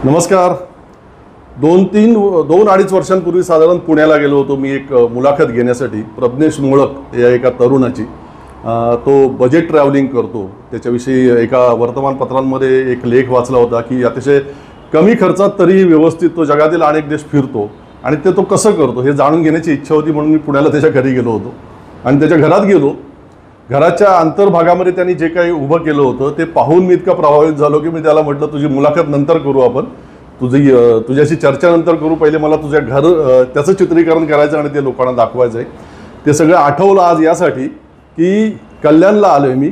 नमस्कार. 2-2.5 वर्षांपूर्वी साधारण पुण्याला गेलो होतो मी एक मुलाखत घेण्यासाठी. प्रज्ञेश मोळक या एका तरुणाची. तो बजेट ट्रॅव्हलिंग करतो. त्याच्याविषयी एका वर्तमानपत्रांमध्ये एक लेख वाचला होता की अतिशय कमी खर्चात तरी व्यवस्थित तो जगातील अनेक देश फिरतो आणि ते तो कसं करतो हे जाणून घेण्याची इच्छा होती, म्हणून मी पुण्याला त्याच्या घरी गेलो होतो आणि त्याच्या घरात गेलो. घराच्या अंतर्भागामध्ये त्यांनी जे काही उभं केलं होतं ते पाहून मी इतका प्रभावित झालो की मी त्याला म्हटलं, तुझी मुलाखत नंतर करू, आपण तुझ्याशी चर्चा नंतर करू, पहिले मला तुझ्या त्याचं चित्रीकरण करायचं आणि ते लोकांना दाखवायचं आहे. ते सगळं आठवलं आज यासाठी की कल्याणला आलो आहे मी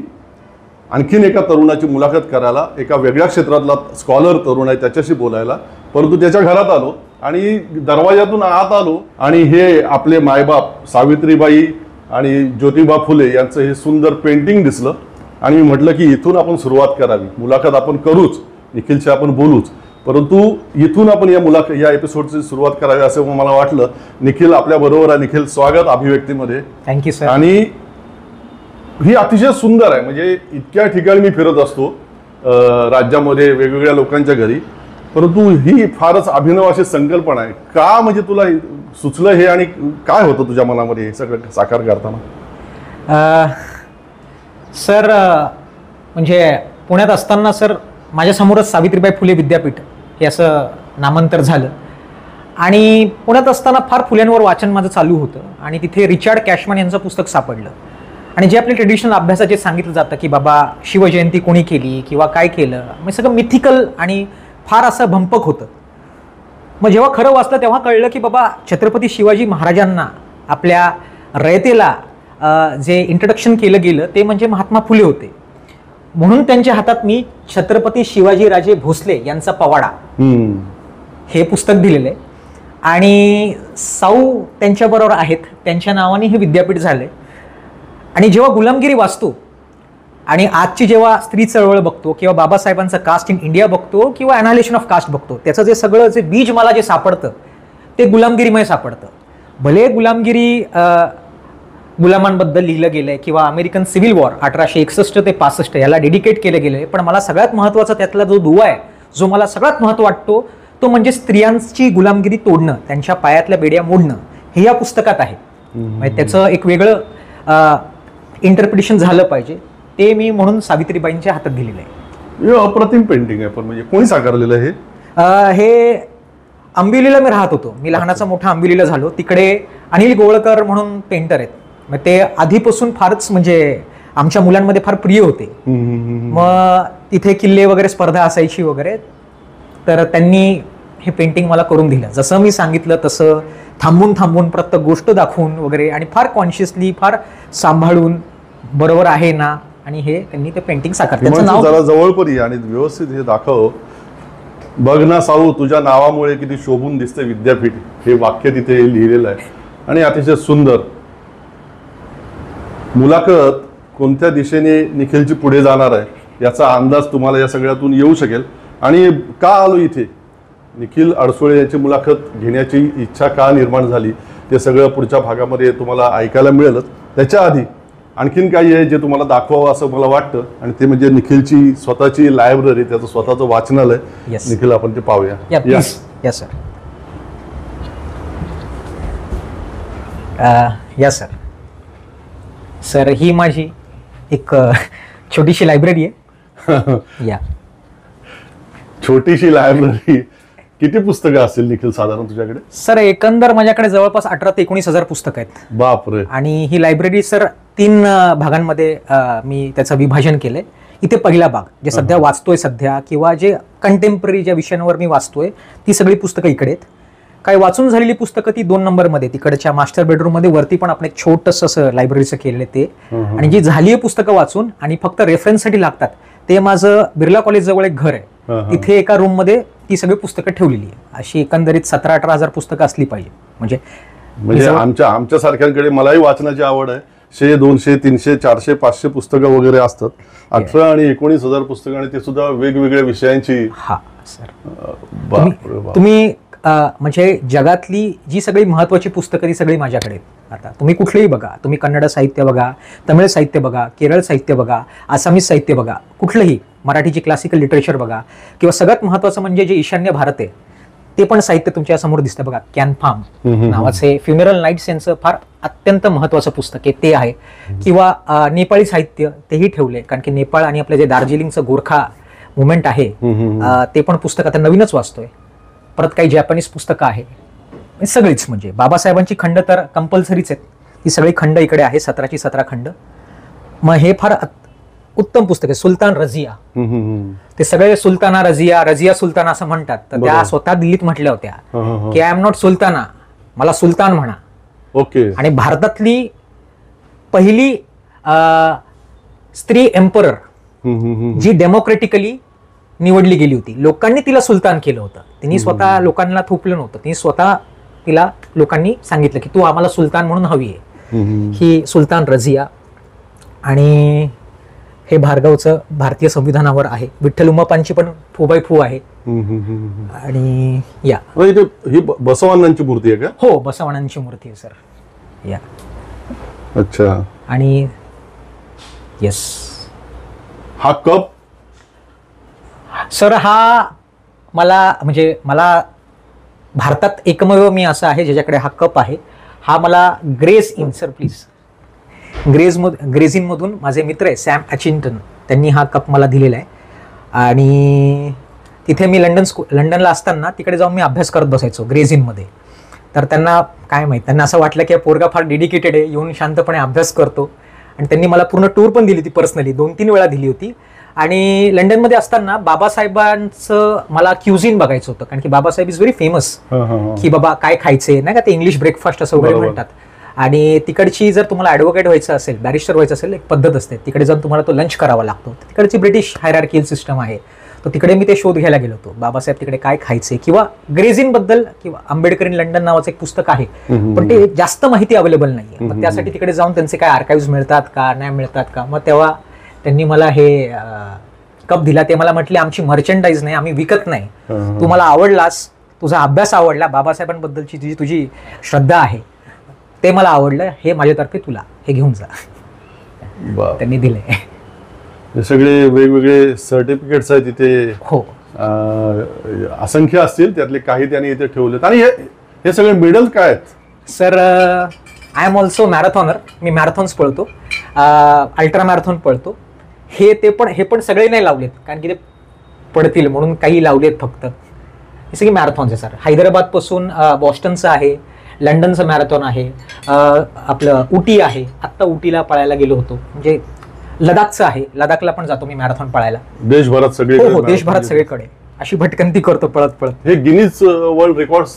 आणखीन एका तरुणाची मुलाखत करायला. एका वेगळ्या क्षेत्रातला स्कॉलर तरुण आहे, त्याच्याशी बोलायला. परंतु त्याच्या घरात आलो आणि दरवाजातून आत आलो आणि हे आपले मायबाप सावित्रीबाई आणि ज्योतिबा फुले यांचं हे सुंदर पेंटिंग दिसलं आणि मी म्हटलं की इथून आपण सुरुवात करावी. मुलाखत आपण करूच, निखिलशी आपण बोलूच, परंतु इथून आपण या एपिसोडची सुरुवात करावी असं मला वाटलं. निखिल आपल्या बरोबर आहे. निखिल, स्वागत अभिव्यक्तीमध्ये. Thank you sir. आणि ही अतिशय सुंदर आहे. म्हणजे इतक्या ठिकाणी मी फिरत असतो राज्यामध्ये वेगवेगळ्या लोकांच्या घरी, परंतु ही फारच अभिनव अशी संकल्पना आहे. का म्हणजे तुला सुचलं हे आणि काय होतं तुझ्या मनामध्ये हे सगळं साकार करताना? सर म्हणजे पुण्यात असताना सर माझ्यासमोरच सावित्रीबाई फुले विद्यापीठ हे असं नामांतर झालं आणि पुण्यात असताना फार फुल्यांवर वाचन माझं चालू होतं आणि तिथे रिचार्ड कॅशमन यांचं पुस्तक सापडलं. आणि जे आपले ट्रेडिशनल अभ्यासात जे सांगितलं जातं की बाबा शिवजयंती कोणी केली किंवा काय केलं, मग सगळं मिथिकल आणि फार असं भंपक होतं. मग जेव्हा खरं वाचलं तेव्हा कळलं की बाबा छत्रपती शिवाजी महाराजांना आपल्या रयतेला जे इंट्रोडक्शन केलं गेलं ते म्हणजे महात्मा फुले होते. म्हणून त्यांच्या हातात मी छत्रपती शिवाजीराजे भोसले यांचा पवाडा हे पुस्तक दिलेलं आहे आणि साऊ त्यांच्याबरोबर आहेत, त्यांच्या नावाने हे विद्यापीठ झाले. आणि जेव्हा गुलामगिरी वाचतो आणि आजची जेव्हा स्त्री चळवळ बघतो किंवा बाबासाहेबांचं कास्ट इन इंडिया बघतो किंवा अनालिशन ऑफ कास्ट बघतो, त्याचं जे सगळं जे बीज मला जे सापडतं ते गुलामगिरीमय सापडतं. भले गुलामगिरी गुलामांबद्दल लिहिलं गेलंय किंवा अमेरिकन सिव्हिल वॉर 1861 ते 65 याला डेडिकेट केलं गेलंय, पण मला सगळ्यात महत्त्वाचा त्यातला जो दुवा आहे, जो मला सगळ्यात महत्त्व वाटतो, तो म्हणजे स्त्रियांची गुलामगिरी तोडणं, त्यांच्या पायातल्या बेड्या मोडणं, हे या पुस्तकात आहे. म्हणजे त्याचं एक वेगळं इंटरप्रिटेशन झालं पाहिजे, ते मी म्हणून सावित्रीबाईंच्या हातात दिलेलं आहे. अप्रतिम पेंटिंग आहे. पण म्हणजे कोणी साकारलेलं आहे हे? अंबिवलीला मी राहत होतो. मी लहानाचा मोठा अंबिवलीला झालो. तिकडे अनिल गोवळकर म्हणून पेंटर आहेत. मग ते आधीपासून फारच म्हणजे आमच्या मुलांमध्ये फार प्रिय होते. मग तिथे किल्ले वगैरे स्पर्धा असायची वगैरे, तर त्यांनी हे पेंटिंग मला करून दिलं. जसं मी सांगितलं तसं थांबून प्रत्येक गोष्ट दाखवून वगैरे आणि फार कॉन्शियसली, फार सांभाळून बरोबर आहे ना, आणि हे त्यांनी ते पेंटिंग साकारलं. जरा जवळपरी आणि व्यवस्थित हे दाखव. बघ ना साऊ, तुझ्या नावामुळे किती शोभून दिसते विद्यापीठ, हे वाक्य तिथे लिहिलेलं आहे आणि अतिशय सुंदर. मुलाखत कोणत्या दिशेने निखिलची पुढे जाणार आहे याचा अंदाज तुम्हाला या सगळ्यातून येऊ शकेल. आणि का आलो इथे, निखिल अडसुळे यांची मुलाखत घेण्याची इच्छा का निर्माण झाली, ते सगळं पुढच्या भागामध्ये तुम्हाला ऐकायला मिळेलच. त्याच्या आधी आणखीन काही आहे जे तुम्हाला दाखवावं असं मला वाटतं, आणि ते म्हणजे निखिलची स्वतःची लायब्ररी, त्याचं स्वतःचं वाचनालय. निखिल, आपण ते पाहूया. Yes sir. Yes sir. Sir ही माझी एक छोटीशी लायब्ररी आहे. या छोटीशी लायब्ररी. किती पुस्तकं असतील निखिल साधारण तुझ्याकडे? सर एकंदर माझ्याकडे जवळपास 18,000 ते 19,000 पुस्तकं आहेत. बापरे. आणि ही लायब्ररी सर 3 भागांमध्ये मी त्याचं विभाजन केलंय. इथे पहिला भाग जे सध्या वाचतोय सध्या, किंवा जे कंटेम्पररी ज्या विषयांवर मी वाचतोय ती सगळी पुस्तकं इकडे आहेत. काही वाचून झालेली पुस्तकं ती 2 नंबरमध्ये तिकडच्या मास्टर बेडरूम मध्ये वरती पण आपण एक छोटंसं असं लायब्ररीचं केलेलं ते. आणि जी झाली आहे पुस्तकं वाचून आणि फक्त रेफरन्ससाठी लागतात, ते माझं बिर्ला कॉलेज जवळ एक घर आहे, तिथे एका रूम मध्ये ती सगळी पुस्तकं ठेवलेली आहे. अशी एकंदरीत 17-18 हजार पुस्तकं असली पाहिजे. म्हणजे आमच्या सारख्यांकडे, मलाही वाचनाची आवड आहे, 100, 200, 300, 400, 500 पुस्तकं वगैरे असतात. 18 आणि 19,000 पुस्तकं, आणि ते सुद्धा वेगवेगळ्या विषयांची. हा सर. तुम्ही म्हणजे जगातली जी सगळी महत्वाची पुस्तकं ती सगळी माझ्याकडे आहेत. आता तुम्ही कुठलेही बघा, तुम्ही कन्नड साहित्य बघा, तमिळ साहित्य बघा, केरळ साहित्य बघा, आसामीज साहित्य बघा, कुठलंही मराठीची क्लासिकल लिटरेचर बघा, किंवा सगळ्यात महत्त्वाचं म्हणजे जे ईशान्य भारत आहे ते पण साहित्य तुमच्या समोर दिसतं बघा. कॅनफार्म नावाचे फ्युनरल नाईट्स यांचं फार अत्यंत महत्त्वाचं पुस्तक आहे ते आहे. किंवा नेपाळी साहित्य तेही ठेवले, कारण की नेपाळ आणि आपलं जे दार्जिलिंगचं गोरखा मुवमेंट आहे ते पण पुस्तक आता नवीनच वाचतोय. परत काही जॅपनीज पुस्तकं आहे, सगळीच म्हणजे बाबासाहेबांची खंड तर कंपल्सरीच आहेत. ही सगळी खंड इकडे आहे, 17ची 17 खंड. मग हे फार उत्तम पुस्तक आहे. सुलतान रझिया, ते सगळे सुलताना रझिया, रझिया सुलताना असं म्हणतात. तर त्या स्वतः दिल्लीत म्हटल्या होत्या की आय एम नॉट सुलताना, मला सुलतान म्हणा. ओके. आणि भारतातली पहिली स्त्री एम्परर जी डेमोक्रेटिकली निवडली गेली होती, लोकांनी तिला सुलतान केलं होतं. तिने स्वतः लोकांना थोपलं नव्हतं, तिने स्वतः तिला लोकांनी सांगितलं की तू आम्हाला सुलतान म्हणून हवी आहे. ही सुलतान रझिया. आणि हे भार्गवचं भारतीय संविधानावर आहे. विठ्ठल उमापांची पण फू बाय फू आहे. आणि या ही बसवानांची मूर्ती आहे का? हो, बसवानांची मूर्ती आहे सर. या. अच्छा. आणि येस, हा कप सर, हा मला भारतात एकमेव मी असं आहे ज्याच्याकडे हा कप आहे. हा मला ग्रेस इन, सर प्लीज, ग्रेझिनमधून माझे मित्र आहे सॅम अचिंटन, त्यांनी हा कप मला दिलेला आहे. आणि तिथे मी लंडनला असताना तिकडे जाऊन मी अभ्यास करत बसायचो ग्रेझिनमध्ये. तर त्यांना काय माहीत, त्यांना असं वाटलं की पोरगा फार डेडिकेटेड आहे, येऊन शांतपणे अभ्यास करतो. आणि त्यांनी मला पूर्ण टूर पण दिली होती, पर्सनली 2-3 वेळा दिली होती. आणि लंडनमध्ये असताना बाबासाहेबांचं मला क्युझिन बघायचं होतं, कारण की बाबासाहेब इज व्हेरी फेमस की बाबा काय खायचे नाही का, ते इंग्लिश ब्रेकफास्ट असं वगैरे म्हणतात. आणि तिकडची जर तुम्हाला ॲडव्होकेट व्हायचं असेल, बॅरिस्टर व्हायचं असेल, एक पद्धत असते, तिकडे जाऊन तुम्हाला तो लंच करावा लागतो. तिकडची ब्रिटिश हायरार्कियल सिस्टम आहे. तर तिकडे मी ते शोध घ्यायला गेलो होतो, बाबासाहेब तिकडे काय खायचे, किंवा ग्रेझिन बद्दल, किंवा आंबेडकर इन लंडन नावाचं एक पुस्तक आहे, पण ते जास्त माहिती अवेलेबल नाहीये. मग त्यासाठी तिकडे जाऊन त्यांचे काय आर्काइव्ह मिळतात का, नाही मिळतात का. मग तेव्हा त्यांनी मला हे कप दिला. ते मला म्हटले आमची मर्चंडाईज नाही, आम्ही विकत नाही, तुम्हाला आवडलास, तुझा अभ्यास आवडला, बाबासाहेबांबद्दलची जी तुझी श्रद्धा आहे ते मला आवडलं, हे माझ्यातर्फे तुला हे घेऊन जा. त्यांनी दिले. हे सगळे वेगवेगळे सर्टिफिकेट्स आहेत इथे. हो, असंख्य असतील, त्यातले काही त्यांनी इथे ठेवलेत. आणि हे सगळे मेडल काय आहेत? Sir, I am also marathoner. Me marathons पळतो, अल्ट्रा मॅरेथॉन पळतो. हे पण सगळे नाही लावलेत, कारण की ते पडतील म्हणून काही लावलेत फक्त. हे सगळे मॅरेथॉन्स आहे सर. हैदराबाद पासून बॉस्टनचं आहे, लंडनचं मॅरेथॉन आहे, आपलं उटी आहे, आत्ता उटीला पळायला गेलो होतो. म्हणजे लडाखचं आहे, लडाखला पण जातो मी मॅरेथॉन पळायला. देशभरात सगळे? हो, देशभरात सगळीकडे अशी भटकंती करतो पळत पळत. हे गिनीज वर्ल्ड रेकॉर्ड्स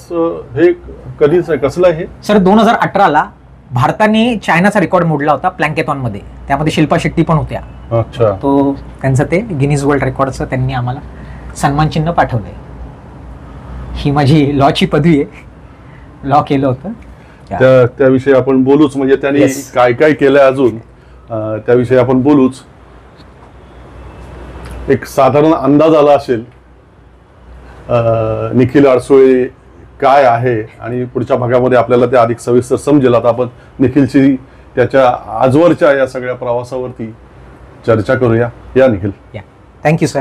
हे कधीच कसलं आहे सर? 2018ला भारताने चायनाचा रेकॉर्ड मोडला होता प्लँकेथॉन मध्ये. त्यामध्ये शिल्पा शेट्टी पण होत्या. अच्छा. तो त्यांचं ते गिनीज वर्ल्ड रेकॉर्डचं त्यांनी आम्हाला सन्मान चिन्ह पाठवलंय. ही माझी लॉची पदवी आहे, लॉ केलं होतं. त्याविषयी आपण बोलूच, म्हणजे त्यांनी काय काय केलंय अजून त्याविषयी आपण बोलूच. एक साधारण अंदाज आला असेल निखिल अडसुळे काय आहे, आणि पुढच्या भागामध्ये आपल्याला ते अधिक सविस्तर समजेल. आता आपण निखिलची त्याच्या आजवरच्या या सगळ्या प्रवासावरती चर्चा करूया. या निखिल. Thank you sir.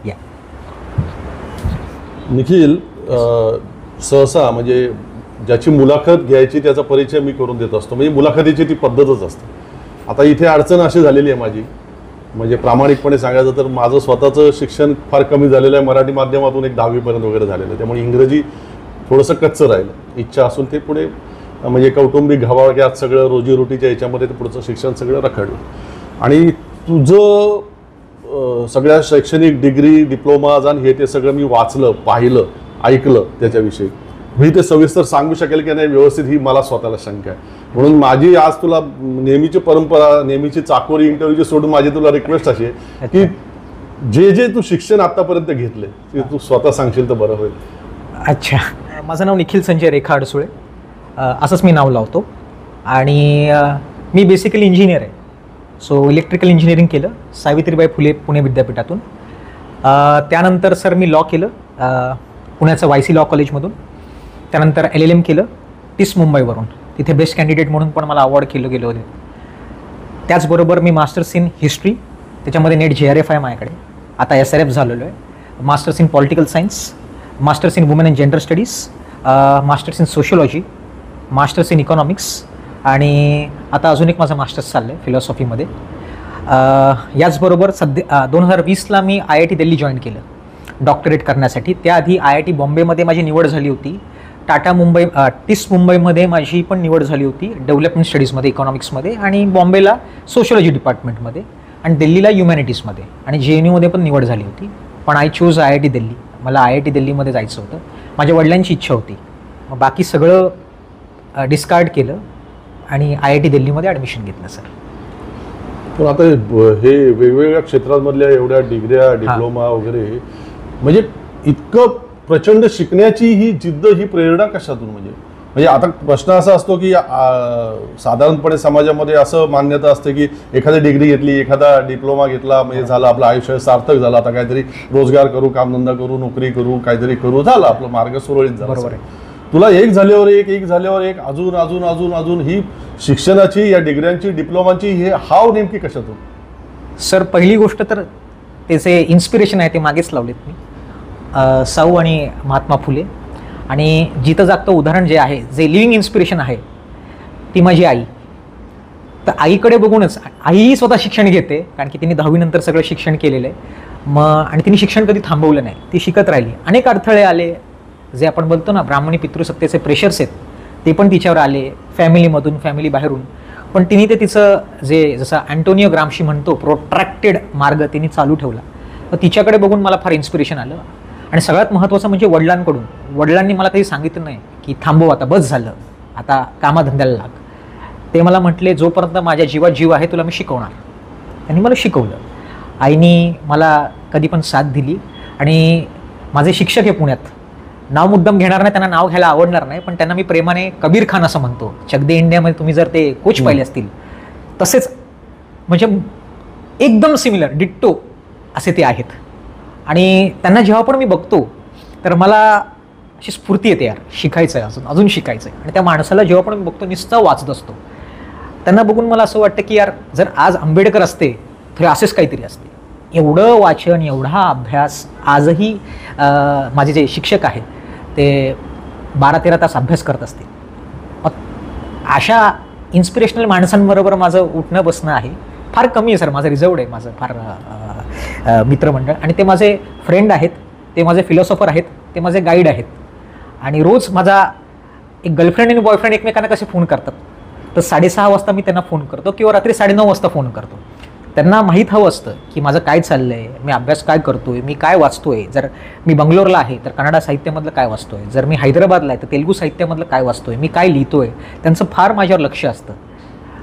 या निखिल, सहसा म्हणजे ज्याची मुलाखत घ्यायची त्याचा परिचय मी करून देत असतो, म्हणजे मुलाखतीची ती पद्धतच असते. आता इथे अडचण अशी झालेली आहे माझी, म्हणजे प्रामाणिकपणे सांगायचं तर माझं स्वतःचं शिक्षण फार कमी झालेलं आहे. मराठी माध्यमातून एक 10वीपर्यंत वगैरे झालेलं आहे, त्यामुळे इंग्रजी थोडंसं कच्चं राहिलं. इच्छा असून ते पुढे म्हणजे कौटुंबिक घावाघ्यात सगळं रोजीरोटीच्या याच्यामध्ये ते पुढचं शिक्षण सगळं रखडलं. आणि तुझं सगळ्या शैक्षणिक डिग्री, डिप्लोमाज आणि हे ते सगळं मी वाचलं, पाहिलं, ऐकलं. त्याच्याविषयी मी ते सविस्तर सांगू शकेल की नाही व्यवस्थित ही मला स्वतःला शंका आहे. म्हणून माझी आज तुला नेहमीची परंपरा, नेहमीची चाकोरी इंटरव्ह्यूची सोडून माझी तुला रिक्वेस्ट अशी आहे की जे तू शिक्षण आतापर्यंत घेतले ते तू स्वतः सांगशील तर बरं होईल. अच्छा. माझं नाव निखिल संजय रेखा अडसुळे, असंच मी नाव लावतो. आणि मी बेसिकली इंजिनियर आहे. सो इलेक्ट्रिकल इंजिनिअरिंग केलं सावित्रीबाई फुले पुणे विद्यापीठातून. त्यानंतर सर मी लॉ केलं पुण्याचं YC लॉ कॉलेजमधून. त्यानंतर LLM केलं TIS मुंबईवरून. तिथे बेस्ट कॅन्डिडेट म्हणून पण मला अवॉर्ड केलं गेलं होते. त्याचबरोबर मी मास्टर्स इन हिस्ट्री, त्याच्यामध्ये नेट JRF आहे माझ्याकडे, आता SRF झालेलो आहे. Masters in political science, masters in women and gender studies, masters in sociology, masters in economics, आणि आता अजून एक माझं मास्टर्स चाललं आहे फिलॉसॉफीमध्ये. याचबरोबर 2020ला मी IIT दिल्ली जॉईन केलं डॉक्टरेट करण्यासाठी. त्याआधी IIT बॉम्बेमध्ये माझी निवड झाली होती, टाटा मुंबई टिस मुंबईमध्ये माझी पण निवड झाली होती डेव्हलपमेंट स्टडीजमध्ये, इकॉनॉमिक्समध्ये, आणि बॉम्बेला सोशियोलॉजी डिपार्टमेंटमध्ये, आणि दिल्लीला ह्युमॅनिटीजमध्ये, आणि JNUमध्ये पण निवड झाली होती. पण आय चूज IIT दिल्ली. मला IIT दिल्लीमध्ये जायचं होतं, माझ्या वडिलांची इच्छा होती. मग बाकी सगळं डिस्कार्ड केलं आणि IIT दिल्लीमध्ये ॲडमिशन घेतलं सर. पण आता हे वेगवेगळ्या क्षेत्रांमधल्या एवढ्या डिग्र्या, डिप्लोमा वगैरे, म्हणजे इतकं प्रचंड शिकण्याची ही जिद्द, ही प्रेरणा कशातून? म्हणजे आता प्रश्न असा असतो की साधारणपणे समाजामध्ये असं मान्यता असते की एखादी डिग्री घेतली, एखादा डिप्लोमा घेतला म्हणजे झालं, आपलं आयुष्य सार्थक झालं, आता काहीतरी रोजगार करू, कामधंदा करू, नोकरी करू, काहीतरी करू, झालं आपलं मार्ग सुरळीत झाला. बरोबर आहे. तुला एक झाल्यावर एक झाल्यावर एक, अजून अजून अजून अजून ही शिक्षणाची, या डिग्र्यांची, डिप्लोमाची हे हाव नेमकी कशातून? सर पहिली गोष्ट तर त्याचे इन्स्पिरेशन आहे ते मागेच लावलेत मी, साऊ आणि महात्मा फुले. आणि जिथं जागतं उदाहरण जे आहे, जे लिव्हिंग इन्स्पिरेशन आहे, ती माझी आई. तर आईकडे बघूनच, आईही स्वतः शिक्षण घेते, कारण की तिने 10वी नंतर सगळं शिक्षण केलेलं आहे. आणि तिने शिक्षण कधी थांबवलं नाही, ती शिकत राहिली. अनेक अडथळे आले, जे आपण बोलतो ना ब्राह्मणी पितृसत्तेचे प्रेशर्स आहेत, ते पण तिच्यावर आले, फॅमिलीमधून, फॅमिली बाहेरून. पण तिने ते तिचं जे, जसं अँटोनियो ग्रामशी म्हणतो, प्रोट्रॅक्टेड मार्ग तिने चालू ठेवला. तर तिच्याकडे बघून मला फार इन्स्पिरेशन आलं. आणि सगळ्यात महत्त्वाचं म्हणजे वडिलांकडून. वडिलांनी मला काही सांगितलं नाही की थांबव, आता बस झालं, आता कामाधंद्याला लाग. ते मला म्हटले, जोपर्यंत माझ्या जीवात जीव आहे तुला मी शिकवणार. त्यांनी मला शिकवलं. आईनी मला कधी पण साथ दिली. आणि माझे शिक्षक आहे पुण्यात, नाव मुद्दाम घेणार नाही, त्यांना नाव घ्यायला आवडणार नाही, पण त्यांना मी प्रेमाने कबीर खान असं म्हणतो. चक दे इंडियामध्ये तुम्ही जर ते कोच पाहिले असतील, तसेच म्हणजे एकदम सिमिलर, डिट्टो असे ते आहेत. आणि त्यांना जेव्हा पण मी बघतो तर मला अशी स्फूर्ती येते, यार शिकायचं आहे, अजून शिकायचं आहे. आणि त्या माणसाला जेव्हा पण मी बघतो नुसतं वाचत असतो, त्यांना बघून मला असं वाटतं की यार जर आज आंबेडकर असते तर असेच काहीतरी असते. एवढं वाचन, एवढा अभ्यास. आजही माझे जे शिक्षक आहेत ते 12-13 तास अभ्यास करत असतील. अशा इन्स्पिरेशनल माणसांबरोबर माझं उठणं बसणं आहे. फार कमी आहे सर, माझं रिझर्वड आहे, माझं फार मित्रमंडळ. आणि ते माझे फ्रेंड आहेत, ते माझे फिलॉसॉफर आहेत, ते माझे गाईड आहेत. आणि रोज माझा एक गर्लफ्रेंड आणि बॉयफ्रेंड एकमेकांना कसे फोन करतात, तर 6:30 वाजता मी त्यांना फोन करतो किंवा रात्री 9:30 वाजता फोन करतो. त्यांना माहीत हवं असतं की माझं काय चाललं आहे, मी अभ्यास काय करतो आहे, मी काय वाचतो आहे. जर मी बंगलोरला आहे तर कन्नडा साहित्यामधलं काय वाचतो आहे, जर मी हैदराबादला आहे तर तेलुगू साहित्यामधलं काय वाचतो आहे, मी काय लिहितो आहे. त्यांचं फार माझ्यावर लक्ष असतं.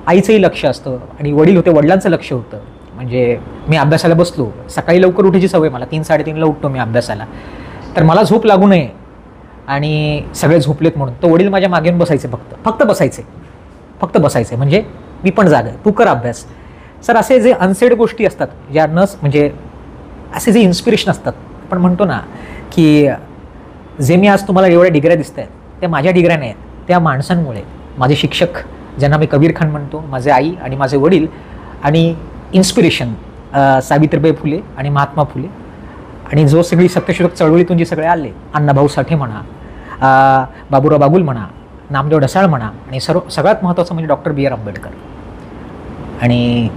आईचंही लक्ष असतं आणि वडील होते, वडिलांचं लक्ष होतं. म्हणजे मी अभ्यासाला बसलो, सकाळी लवकर उठायची सवय मला, 3-3:30ला उठतो मी अभ्यासाला. तर मला झोप लागू नये आणि सगळे झोपलेत म्हणून, तर वडील माझ्या मागे बसायचे, फक्त बसायचे. म्हणजे मी पण जागा आहे, तू कर अभ्यास. सर असे जे अनसेड गोष्टी असतात, ज्या म्हणजे असे जे इन्स्पिरेशन असतात, आपण म्हणतो ना की जे मी आज तुम्हाला एवढ्या डिग्र्या दिसत आहेत, त्या माझ्या डिग्र्या नाही आहेत, त्या माणसांमुळे. माझे शिक्षक ज्यांना मी कबीर खान म्हणतो, माझे आई आणि माझे वडील, आणि इन्स्पिरेशन सावित्रीबाई फुले आणि महात्मा फुले. आणि जो सगळी सत्यशोधक चळवळीतून जे सगळे आले, अण्णाभाऊ साठे म्हणा, बाबुराव बागुल म्हणा, नामदेव ढसाळ म्हणा, आणि सगळ्यात महत्त्वाचं म्हणजे डॉक्टर B.R. आंबेडकर. आणि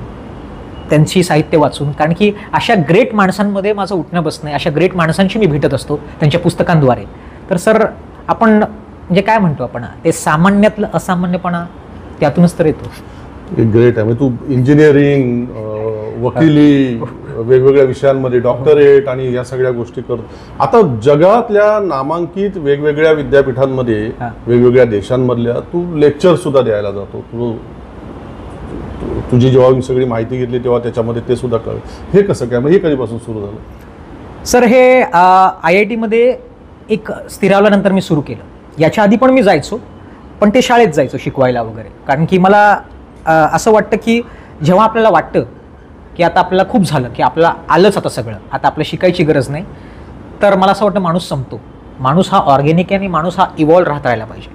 त्यांची साहित्य वाचून, कारण की अशा ग्रेट माणसांमध्ये माझं उठणं बसणं, अशा ग्रेट माणसांशी मी भेटत असतो त्यांच्या पुस्तकांद्वारे. तर सर आपण म्हणजे काय म्हणतो आपण, ते सामान्यातलं असामान्यपणा त्यातूनच तर येतो. ग्रेट आहे. म्हणजे तू इंजिनिअरिंग, वकिली, वेगवेगळ्या विषयांमध्ये डॉक्टरेट आणि या सगळ्या गोष्टी करतो. आता जगातल्या नामांकित वेगवेगळ्या विद्यापीठांमध्ये, वेगवेगळ्या देशांमधल्या तू लेक्चर सुद्धा द्यायला जातो. तुझी जेव्हा मी सगळी माहिती घेतली तेव्हा त्याच्यामध्ये ते सुद्धा कळलं. हे कसं काय, हे कधीपासून सुरू झालं? सर हे IIT मध्ये एक स्थिरावल्यानंतर मी सुरू केलं. याच्या आधी पण मी जायचो, पण ते शाळेत जायचो शिकवायला वगैरे. कारण की मला असं वाटतं की जेव्हा आपल्याला वाटतं की आता आपल्याला खूप झालं, की आपल्याला आलंच आता सगळं, आता आपल्याला शिकायची गरज नाही, तर मला असं वाटतं माणूस संपतो. माणूस हा ऑर्गॅनिक आहे आणि माणूस हा इव्हॉल्व राहत राहायला पाहिजे.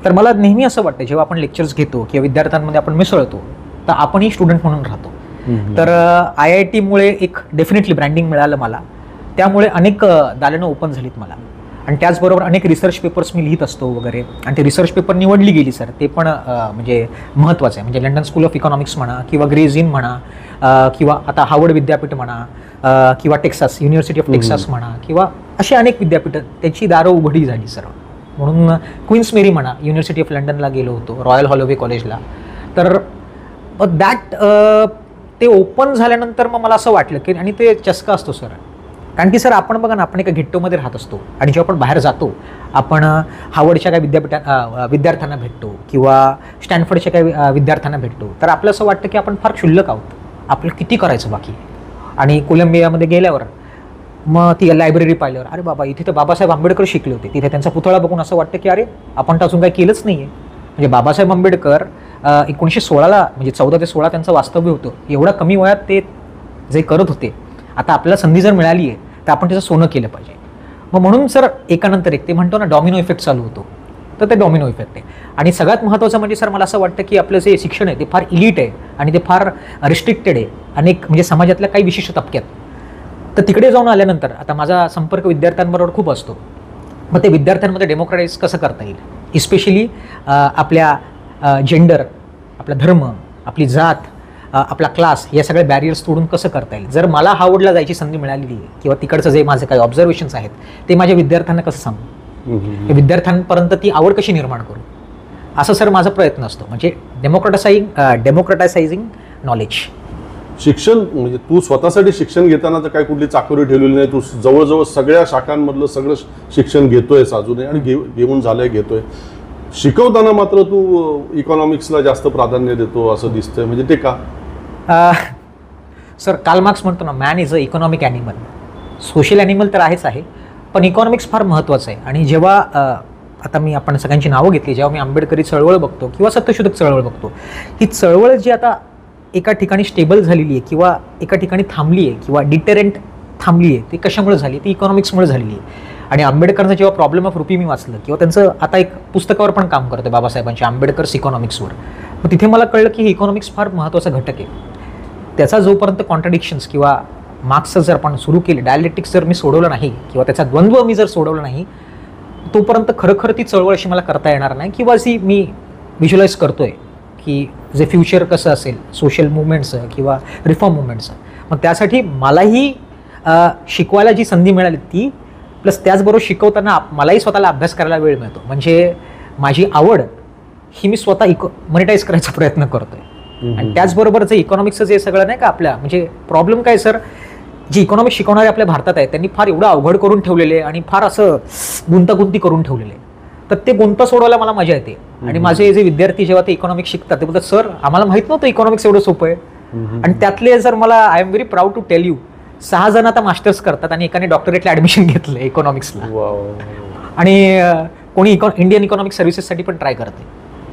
तर मला नेहमी असं वाटतं जेव्हा आपण लेक्चर्स घेतो किंवा विद्यार्थ्यांमध्ये आपण मिसळतो तर आपणही स्टुडंट म्हणून राहतो. तर IIT-मुळे एक डेफिनेटली ब्रँडिंग मिळालं मला, त्यामुळे अनेक दालनं ओपन झालीत मला. आणि त्याचबरोबर अनेक रिसर्च पेपर्स मी लिहित असतो वगैरे, आणि ते रिसर्च पेपर निवडली गेली सर, ते पण म्हणजे महत्त्वाचं आहे. म्हणजे लंडन स्कूल ऑफ इकॉनॉमिक्स म्हणा किंवा ग्रेज इन म्हणा किंवा आता हार्वर्ड विद्यापीठ म्हणा किंवा टेक्सास युनिव्हर्सिटी ऑफ टेक्सास म्हणा किंवा अशी अनेक विद्यापीठं त्यांची दारं उघडी झाली सर. म्हणून क्वीन्स मेरी म्हणा, युनिव्हर्सिटी ऑफ लंडनला गेलो होतो, रॉयल हॉलोवे कॉलेजला. तर दॅट ते ओपन झाल्यानंतर मग मला असं वाटलं की, आणि ते चस्का असतो सर, कारण की सर आपण बघा ना, आपण एका गेट्टोमध्ये राहत असतो आणि जेव्हा आपण बाहेर जातो आपण हार्वर्डच्या काही विद्यार्थ्यांना भेटतो किंवा स्टॅनफर्डच्या काही विद्यार्थ्यांना भेटतो, तर आपलं असं वाटतं की आपण फार क्षुल्लक आहोत, आपलं किती करायचं बाकी. आणि कोलंबियामध्ये गेल्यावर मग ती लायब्ररी पाहिल्यावर, अरे बाबा इथे तर बाबासाहेब आंबेडकर शिकले होते, तिथे त्यांचा पुतळा बघून असं वाटतं की अरे आपण तर अजून काही केलंच नाही आहे. म्हणजे बाबासाहेब आंबेडकर 1916 म्हणजे 14 ते 16 त्यांचं वास्तव्य होतं, एवढ्या कमी वयात ते जे करत होते, आता आपल्याला संधी जर मिळाली आहे तर आपण त्याचं सोनं केलं पाहिजे. मग म्हणून सर एकानंतर एक ते म्हणतो ना डॉमिनो इफेक्ट चालू होतो, तर ते डॉमिनो इफेक्ट आहे. आणि सगळ्यात महत्त्वाचं म्हणजे सर मला असं वाटतं की आपलं जे शिक्षण आहे ते फार इलिट आहे आणि ते फार रिस्ट्रिक्टेड आहे अनेक म्हणजे समाजातल्या काही विशिष्ट तबक्यात. तर तिकडे जाऊन आल्यानंतर आता माझा संपर्क विद्यार्थ्यांबरोबर खूप असतो. मग ते विद्यार्थ्यांमध्ये डेमोक्रेटाईज कसं करता येईल, इस्पेशली आपल्या जेंडर, आपला धर्म, आपली जात, आपला क्लास, या सगळ्या बॅरियर्स तोडून कसं करता येईल. जर मला हार्वर्डला जायची संधी मिळालेली आहे किंवा तिकडचं जे माझे काही ऑब्झर्वेशन्स आहेत ते माझ्या विद्यार्थ्यांना कसं सांगू, विद्यार्थ्यांपर्यंत ती आवड कशी निर्माण करू, असं सर माझा प्रयत्न असतो. म्हणजे डेमोक्रेटासायझिंग नॉलेज. शिक्षण म्हणजे तू स्वतःसाठी शिक्षण घेताना तर काही कुठली चाकोरी ठेवलेली नाही, तू जवळजवळ सगळ्या शाखांमधलं सगळं शिक्षण घेतोयस अजूनही आणि घेऊन झालंय, घेतोय. शिकवताना मात्र तू इकॉनॉमिक्सला जास्त प्राधान्य देतो असं दिसतंय, म्हणजे ते का? सर कार्ल मार्क्स म्हणतो ना, man is a economic animal. Social animal तर आहेच आहे, पण इकॉनॉमिक्स फार महत्त्वाचं आहे. आणि जेव्हा आता आपण सगळ्यांची नावं घेतली, जेव्हा मी आंबेडकरी चळवळ बघतो किंवा सत्यशोधक चळवळ बघतो, ही चळवळ जी आता एका ठिकाणी स्टेबल झालेली आहे किंवा एका ठिकाणी थांबली आहे किंवा डिटरंट थांबली आहे, ती कशामुळे झाली, ती इकॉनॉमिक्समुळे झालेली आहे. आणि आंबेडकरांचं जेव्हा प्रॉब्लेम ऑफ रुपी मी वाचलं किंवा त्यांचं आता एक पुस्तकावर पण काम करतं बाबासाहेबांच्या, आंबेडकर्स इकॉनॉमिक्सवर, मग तिथे मला कळलं की हे इकॉनॉमिक्स फार महत्त्वाचा घटक आहे. त्याचा जोपर्यंत कॉन्ट्रडिक्शन्स किंवा मार्क्सचं जर आपण सुरू केले, डायलेक्टिक्स जर मी सोडवलं नाही किंवा त्याचा द्वंद्व मी जर सोडवलं नाही, तोपर्यंत खरं ती चळवळ अशी मला करता येणार नाही किंवा अशी मी व्हिज्युअलाइज करतोय की जे फ्युचर कसं असेल सोशल मुवमेंटचं किंवा रिफॉर्म मुवमेंटचं. मग त्यासाठी मलाही शिकवायला जी संधी मिळाली ती, प्लस त्याचबरोबर शिकवताना मलाही स्वतःला अभ्यास करायला वेळ मिळतो. म्हणजे माझी आवड ही मी स्वतः मॉनिटाईज करायचा प्रयत्न करतोय. आणि त्याचबरोबर जे इकॉनॉमिक्सचं जे सगळं नाही का आपल्या म्हणजे प्रॉब्लेम काय सर, जी इकॉनॉमिक्स शिकवणारे आपल्या भारतात आहेत त्यांनी फार एवढं अवघड करून ठेवलेले आणि फार असं गुंतागुंती करून ठेवलेले, तर ते गुंता सोडवायला मला मजा येते. आणि माझे जे विद्यार्थी जेव्हा ते इकॉनॉमिक्स शिकतात ते बोलतात, सर आम्हाला माहित नव्हतं इकॉनॉमिक्स एवढं सोपं आहे. आणि त्यातले जर मला I am very proud to tell you 6 जण आता मास्टर्स करतात आणि एकाने डॉक्टरेटला ॲडमिशन घेतलं इकॉनॉमिक्सला. आणि कोणी इंडियन इकॉनॉमिक सर्व्हिसेससाठी पण ट्राय करते.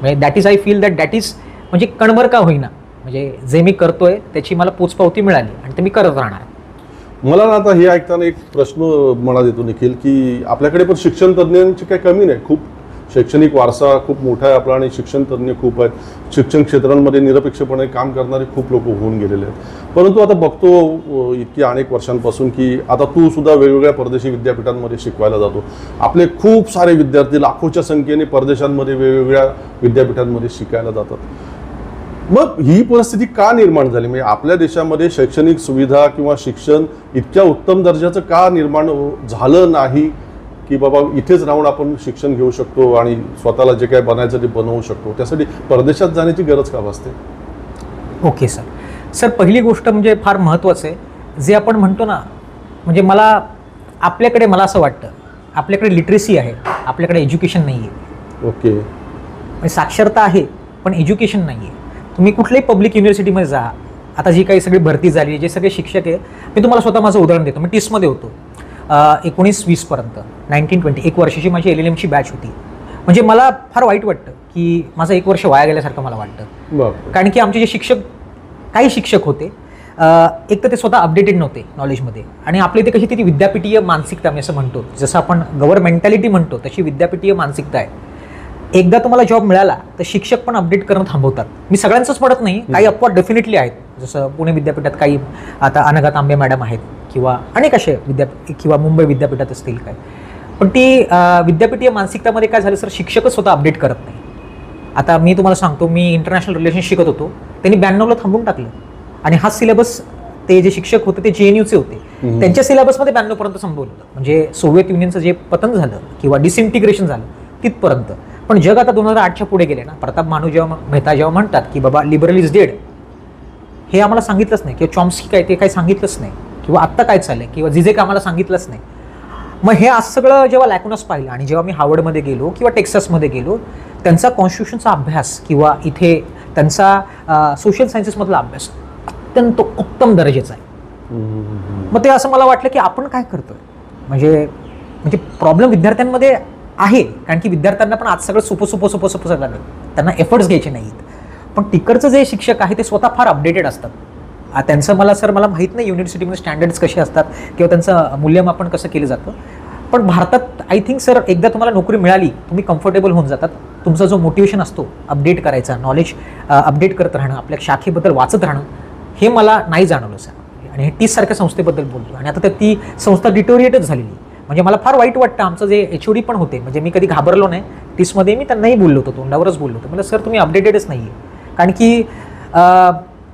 म्हणजे that is I feel that is म्हणजे कणभर का होईना, म्हणजे जे मी करतोय त्याची मला पोचपावती मिळाली आणि ते मी करत राहणार. मला ना आता हे ऐकताना एक प्रश्न मनात येतो निखिल, की आपल्याकडे पण शिक्षण तज्ज्ञांची काही कमी नाही, खूप शैक्षणिक वारसा खूप मोठा आहे आपला आणि शिक्षण तज्ज्ञ खूप आहेत. शिक्षण क्षेत्रांमध्ये निरपेक्षपणे काम करणारे खूप लोक होऊन गेलेले आहेत. परंतु आता बघतो इतकी अनेक वर्षांपासून की आता तू सुद्धा वेगवेगळ्या परदेशी विद्यापीठांमध्ये शिकवायला जातो. आपले खूप सारे विद्यार्थी लाखोच्या संख्येने परदेशांमध्ये वेगवेगळ्या विद्यापीठांमध्ये शिकायला जातात. मग ही परिस्थिती का निर्माण झाली, म्हणजे आपल्या देशामध्ये शैक्षणिक सुविधा किंवा शिक्षण इतक्या उत्तम दर्जाचं का निर्माण झालं नाही की बाबा इथेच राहून आपण शिक्षण घेऊ शकतो आणि स्वतःला जे काय बनायचं ते बनवू शकतो, त्यासाठी परदेशात जाण्याची गरज का भासते? ओके सर, पहिली गोष्ट म्हणजे फार महत्त्वाचं आहे जे आपण म्हणतो ना, म्हणजे आपल्याकडे मला असं वाटतं आपल्याकडे लिटरेसी आहे, आपल्याकडे एज्युकेशन नाही आहे. ओके, म्हणजे साक्षरता आहे पण एज्युकेशन नाही आहे. तुम्ही कुठल्याही पब्लिक युनिव्हर्सिटीमध्ये जा, आता जी काही सगळी भरती झाली, जे सगळे शिक्षक आहे, मी तुम्हाला स्वतः माझं उदाहरण देतो. मी टीसमध्ये होतो 19-20 पर्यंत, 19-20 एक वर्षाची माझी LLMची बॅच होती. म्हणजे मला फार वाईट वाटतं की माझं 1 वर्ष वाया गेल्यासारखं मला वाटतं. कारण की आमचे जे काही शिक्षक होते, एक तर ते स्वतः अपडेटेड नव्हते नॉलेजमध्ये, आणि आपल्या इथे कशी ती विद्यापीठीय मानसिकता मी असं म्हणतो, जसं आपण गव्हर्नमेंटॅलिटी म्हणतो तशी विद्यापीठीय मानसिकता आहे. एकदा तुम्हाला जॉब मिळाला तर शिक्षक पण अपडेट करणं थांबवतात. मी सगळ्यांचंच म्हणत नाही, काही अपवाद डेफिनेटली आहेत. जसं पुणे विद्यापीठात काही आता अनघा तांबे मॅडम आहेत किंवा अनेक असे किंवा मुंबई विद्यापीठात असतील काय, पण ती विद्यापीठीय मानसिकतामध्ये काय झालं सर, शिक्षकच स्वतः अपडेट करत नाही. आता मी तुम्हाला सांगतो, मी इंटरनॅशनल रिलेशन शिकत होतो, त्यांनी 92ला थांबून टाकलं आणि हा सिलेबस ते जे शिक्षक होते ते JNUचे होते, त्यांच्या सिलेबसमध्ये 92 पर्यंत संपवलं. म्हणजे सोव्हिएत युनियनचं जे पतन झालं किंवा डिसइंटिग्रेशन झालं तिथपर्यंत. पण जग आता 2008च्या पुढे गेले ना. प्रताप मानू मेहता जेव्हा म्हणतात की बाबा लिबरल इज डेड, हे आम्हाला सांगितलंच नाही, किंवा चॉम्स्की काय ते काही सांगितलंच नाही, किंवा आत्ता काय चाललंय, किंवा जिजेक आम्हाला सांगितलंच नाही. मग हे आज सगळं जेव्हा लॅकुनस पाहिलं आणि जेव्हा मी हार्वर्डमध्ये गेलो किंवा टेक्सासमध्ये गेलो, त्यांचा कॉन्स्टिट्यूशनचा अभ्यास किंवा इथे त्यांचा सोशल सायन्सेसमधला अभ्यास अत्यंत उत्तम दर्जाचा आहे. मग ते असं मला वाटलं की आपण काय करतोय, म्हणजे प्रॉब्लेम विद्यार्थ्यांमध्ये आहे, कारण की विद्यार्थ्यांना पण आज सगळं सोपं लागलं, त्यांना एफर्ट्स घ्यायचे नाहीत. पण तिकडचं जे शिक्षक आहे ते स्वतः फार अपडेटेड असतात. त्यांचं मला माहीत नाही युनिव्हर्सिटीमध्ये स्टँडर्ड्स कसे असतात किंवा त्यांचं मूल्यमापन कसं केलं जातं. पण भारतात आय थिंक सर, एकदा तुम्हाला नोकरी मिळाली तुम्ही कम्फर्टेबल होऊन जातात. तुमचा जो मोटिवेशन असतो अपडेट करायचा, नॉलेज अपडेट करत राहणं, आपल्या शाखेबद्दल वाचत राहणं, हे मला नाही जाणवलं सर. आणि हे TISS सारख्या संस्थेबद्दल बोलतो आणि आता ती संस्था डिटोरिएटच झालेली. म्हणजे मला फार वाईट वाटतं. आमचं जे HOD पण होते, म्हणजे मी कधी घाबरलो नाही TISSमध्ये, मी त्यांनाही बोललो होतो, तोंडावरच बोललो होतो, म्हणजे सर तुम्ही अपडेटेडच नाही आहे. कारण की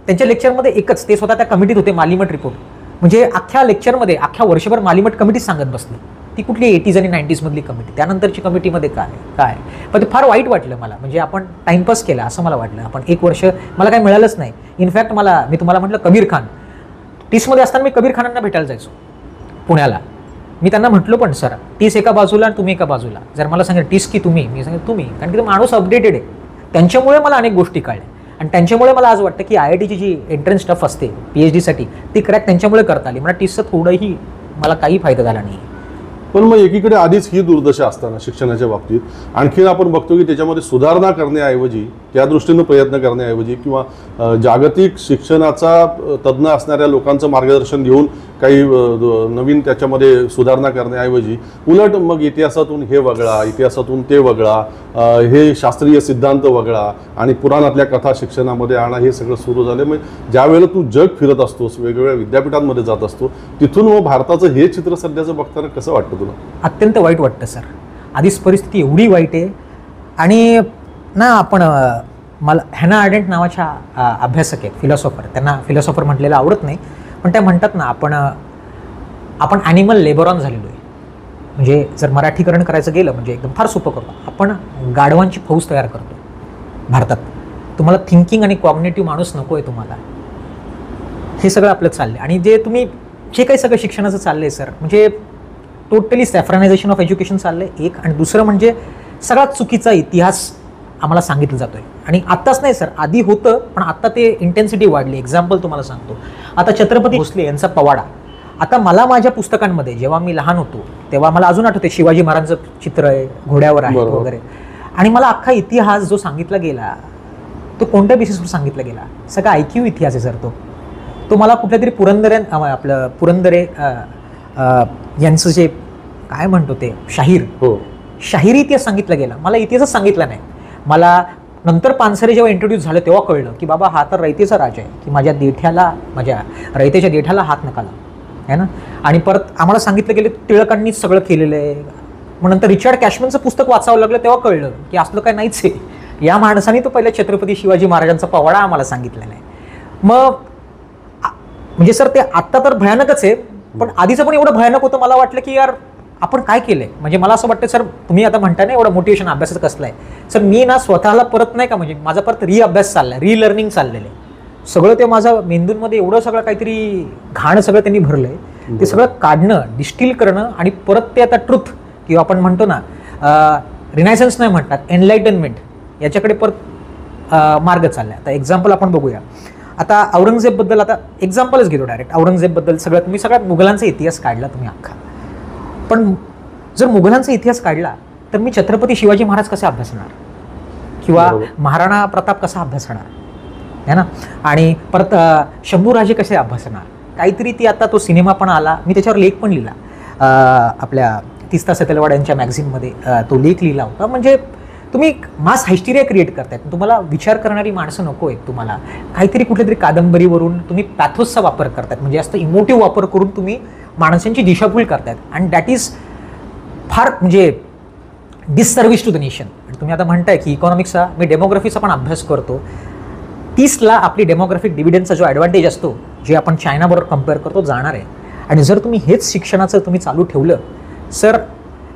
त्यांच्या लेक्चरमध्ये एकच, ते स्वतः त्या कमिटीत होते, मालीमठ रिपोर्ट. म्हणजे अख्ख्या लेक्चरमध्ये अख्ख्या वर्षभर मालीमठ कमिटीच सांगत बसली. ती कुठली 80s आणि 90s मधली कमिटी, त्यानंतरची कमिटीमध्ये काय. पण ते फार वाईट वाटलं मला. म्हणजे आपण टाइमपास केला असं मला वाटलं. आपण एक वर्ष मला काही मिळालंच नाही. इनफॅक्ट मी तुम्हाला म्हटलं कबीर खान, TISSमध्ये असताना मी कबीर खानांना भेटायला जायचो पुण्याला. मी त्यांना म्हटलो पण सर, TISS एका बाजूला आणि तुम्ही एका बाजूला. जर मला सांगितलं TISS की तुम्ही, मी सांगितलं तुम्ही, कारण की तो माणूस अपडेटेड आहे. त्यांच्यामुळे मला अनेक गोष्टी कळल्या आणि त्यांच्यामुळे मला आज वाटतं की IITची जी एंट्रन्स स्टफ असते PhD साठी, ती क्रॅक त्यांच्यामुळे करता आली. मला TISSचं थोडंही मला काही फायदा झाला नाही. पण मग एकीकडे आधीच ही दुर्दशा असताना शिक्षणाच्या बाबतीत आणखीन आपण बघतो की त्याच्यामध्ये सुधारणा करण्याऐवजी, त्या दृष्टीनं प्रयत्न करण्याऐवजी किंवा जागतिक शिक्षणाचा तज्ज्ञ असणाऱ्या लोकांचं मार्गदर्शन घेऊन काही नवीन त्याच्यामध्ये सुधारणा करण्याऐवजी उलट मग इतिहासातून हे वगळा, इतिहासातून ते वगळा, हे शास्त्रीय सिद्धांत वगळा आणि पुराणातल्या कथा शिक्षणामध्ये आणा, हे सगळं सुरू झालं. मग ज्या वेळेला तू जग फिरत असतोस, वेगवेगळ्या विद्यापीठांमध्ये जात असतो, तिथून मग भारताचं हे चित्र सध्याचं बघताना कसं वाटतं तुला? अत्यंत वाईट वाटतं सर. आधीच परिस्थिती एवढी वाईट आहे. आणि ना आपण मला हॅना आर्डेंट नावाच्या अभ्यासक आहेत, फिलॉसॉफर, त्यांना फिलॉसॉफर म्हटलेलं आवडत नाही, पण त्या म्हणतात ना आपण ॲनिमल लेबरॉन झालेलो आहे. म्हणजे जर मराठीकरण करायचं गेलं, म्हणजे एकदम फार सोपं करतो, आपण गाढवांची फौज तयार करतो भारतात. तुम्हाला थिंकिंग आणि कॉग्नेटिव्ह माणूस नको आहे तुम्हाला. हे सगळं आपलं चाललं आहे. आणि जे काही सगळं शिक्षणाचं चाललं आहे सर, म्हणजे टोटली सॅफ्रनायझेशन ऑफ एज्युकेशन चाललं आहे एक. आणि दुसरं म्हणजे सगळ्यात चुकीचा इतिहास आम्हाला सांगितलं जातोय. आणि आत्ताच नाही सर, आधी होतं, पण आता ते इंटेन्सिटी वाढली. एक्झाम्पल तुम्हाला सांगतो, आता छत्रपती भोसले यांचा पवाडा. आता मला माझ्या पुस्तकांमध्ये जेव्हा मी लहान होतो तेव्हा मला अजून आठवते, शिवाजी महाराजांचं चित्र आहे, घोड्यावर आहे वगैरे. आणि मला अख्खा इतिहास जो सांगितला गेला तो कोणत्या बेसिसवर सांगितला गेला? सगळा IQ इतिहास आहे सर. तो मला कुठल्या तरी पुरंदरे यांचं जे काय म्हणतो ते शाहिरी इतिहास सांगितला गेला. मला इतिहासच सांगितला नाही. मला नंतर पानसरे जेव्हा इंट्रोड्यूस झालं तेव्हा कळलं की बाबा हा तर रयतेचा राजा आहे, की माझ्या रयतेच्या देठाला हात नका लावू, है ना. आणि परत आम्हाला सांगितलं गेलं टिळकांनीच सगळं केलेलं आहे. मग नंतर रिचर्ड कॅशमनचं पुस्तक वाचावं लागलं तेव्हा कळलं की असलं काय नाहीच आहे. या माणसाने तो पहिल्या छत्रपती शिवाजी महाराजांचा पवाडा आम्हाला सांगितलेला आहे. मग म्हणजे सर ते आत्ता तर भयानकच आहे, पण आधीचं पण एवढं भयानक होतं. मला वाटलं की यार आपण काय केलंय. म्हणजे मला असं वाटतं सर, तुम्ही आता म्हणताय ना एवढं मोटिवेशन अभ्यासाचं कसलं आहे सर, मी ना स्वतःला परत नाही का, म्हणजे माझा परत अभ्यास चाललाय, रीलर्निंग चाललेलं आहे सगळं. ते माझं मेंदूंमध्ये एवढं सगळं काहीतरी घाण सगळं त्यांनी भरलंय, ते सगळं काढणं, डिस्टिल करणं आणि परत ते आता ट्रुथ किंवा आपण म्हणतो ना रिनायसन्स नाही म्हणतात, एनलाइटनमेंट, याच्याकडे परत मार्ग चाललाय. आता एक्झाम्पल आपण बघूया. आता औरंगजेबबद्दल आता एक्झाम्पलच घेतो डायरेक्ट. औरंगजेबबद्दल तुम्ही सगळ्यात मुघलांचा इतिहास काढला तुम्ही अख्खा, पण जर मुघलांचा इतिहास काढला तर मी छत्रपती शिवाजी महाराज कसे अभ्यासणार किंवा महाराणा प्रताप कसा अभ्यासणार, है ना. आणि परत शंभूराजे कसे अभ्यासणार. काहीतरी ती आता तो सिनेमा पण आला, मी त्याच्यावर लेख पण लिहिला, आपल्या 30 तास तेलवाड यांच्या मॅगझिनमध्ये तो लेख लिहिला होता. म्हणजे तुम्ही मास हायस्टिरिया क्रिएट करतायत. तुम्हाला विचार करणारी माणसं नको आहेत. तुम्हाला काहीतरी कुठल्या तरी कादंबरीवरून तुम्ही पॅथोसचा वापर करतायत, म्हणजे जास्त इमोटिव्ह वापर करून तुम्ही माणसांची दिशाभूल करतायत. अँड दॅट इज फार म्हणजे डिससर्व्हिस टू द नेशन. आणि तुम्ही आता म्हणताय की इकॉनॉमिक्सचा, मी डेमोग्राफीचा पण अभ्यास करतो. 30ला आपली डेमोग्राफिक डिव्हिडंडचा जो ॲडव्हान्टेज असतो, जे आपण चायनाबरोबर कम्पेअर करतो, जाणार आहे. आणि जर तुम्ही हेच शिक्षणाचं तुम्ही चालू ठेवलं सर,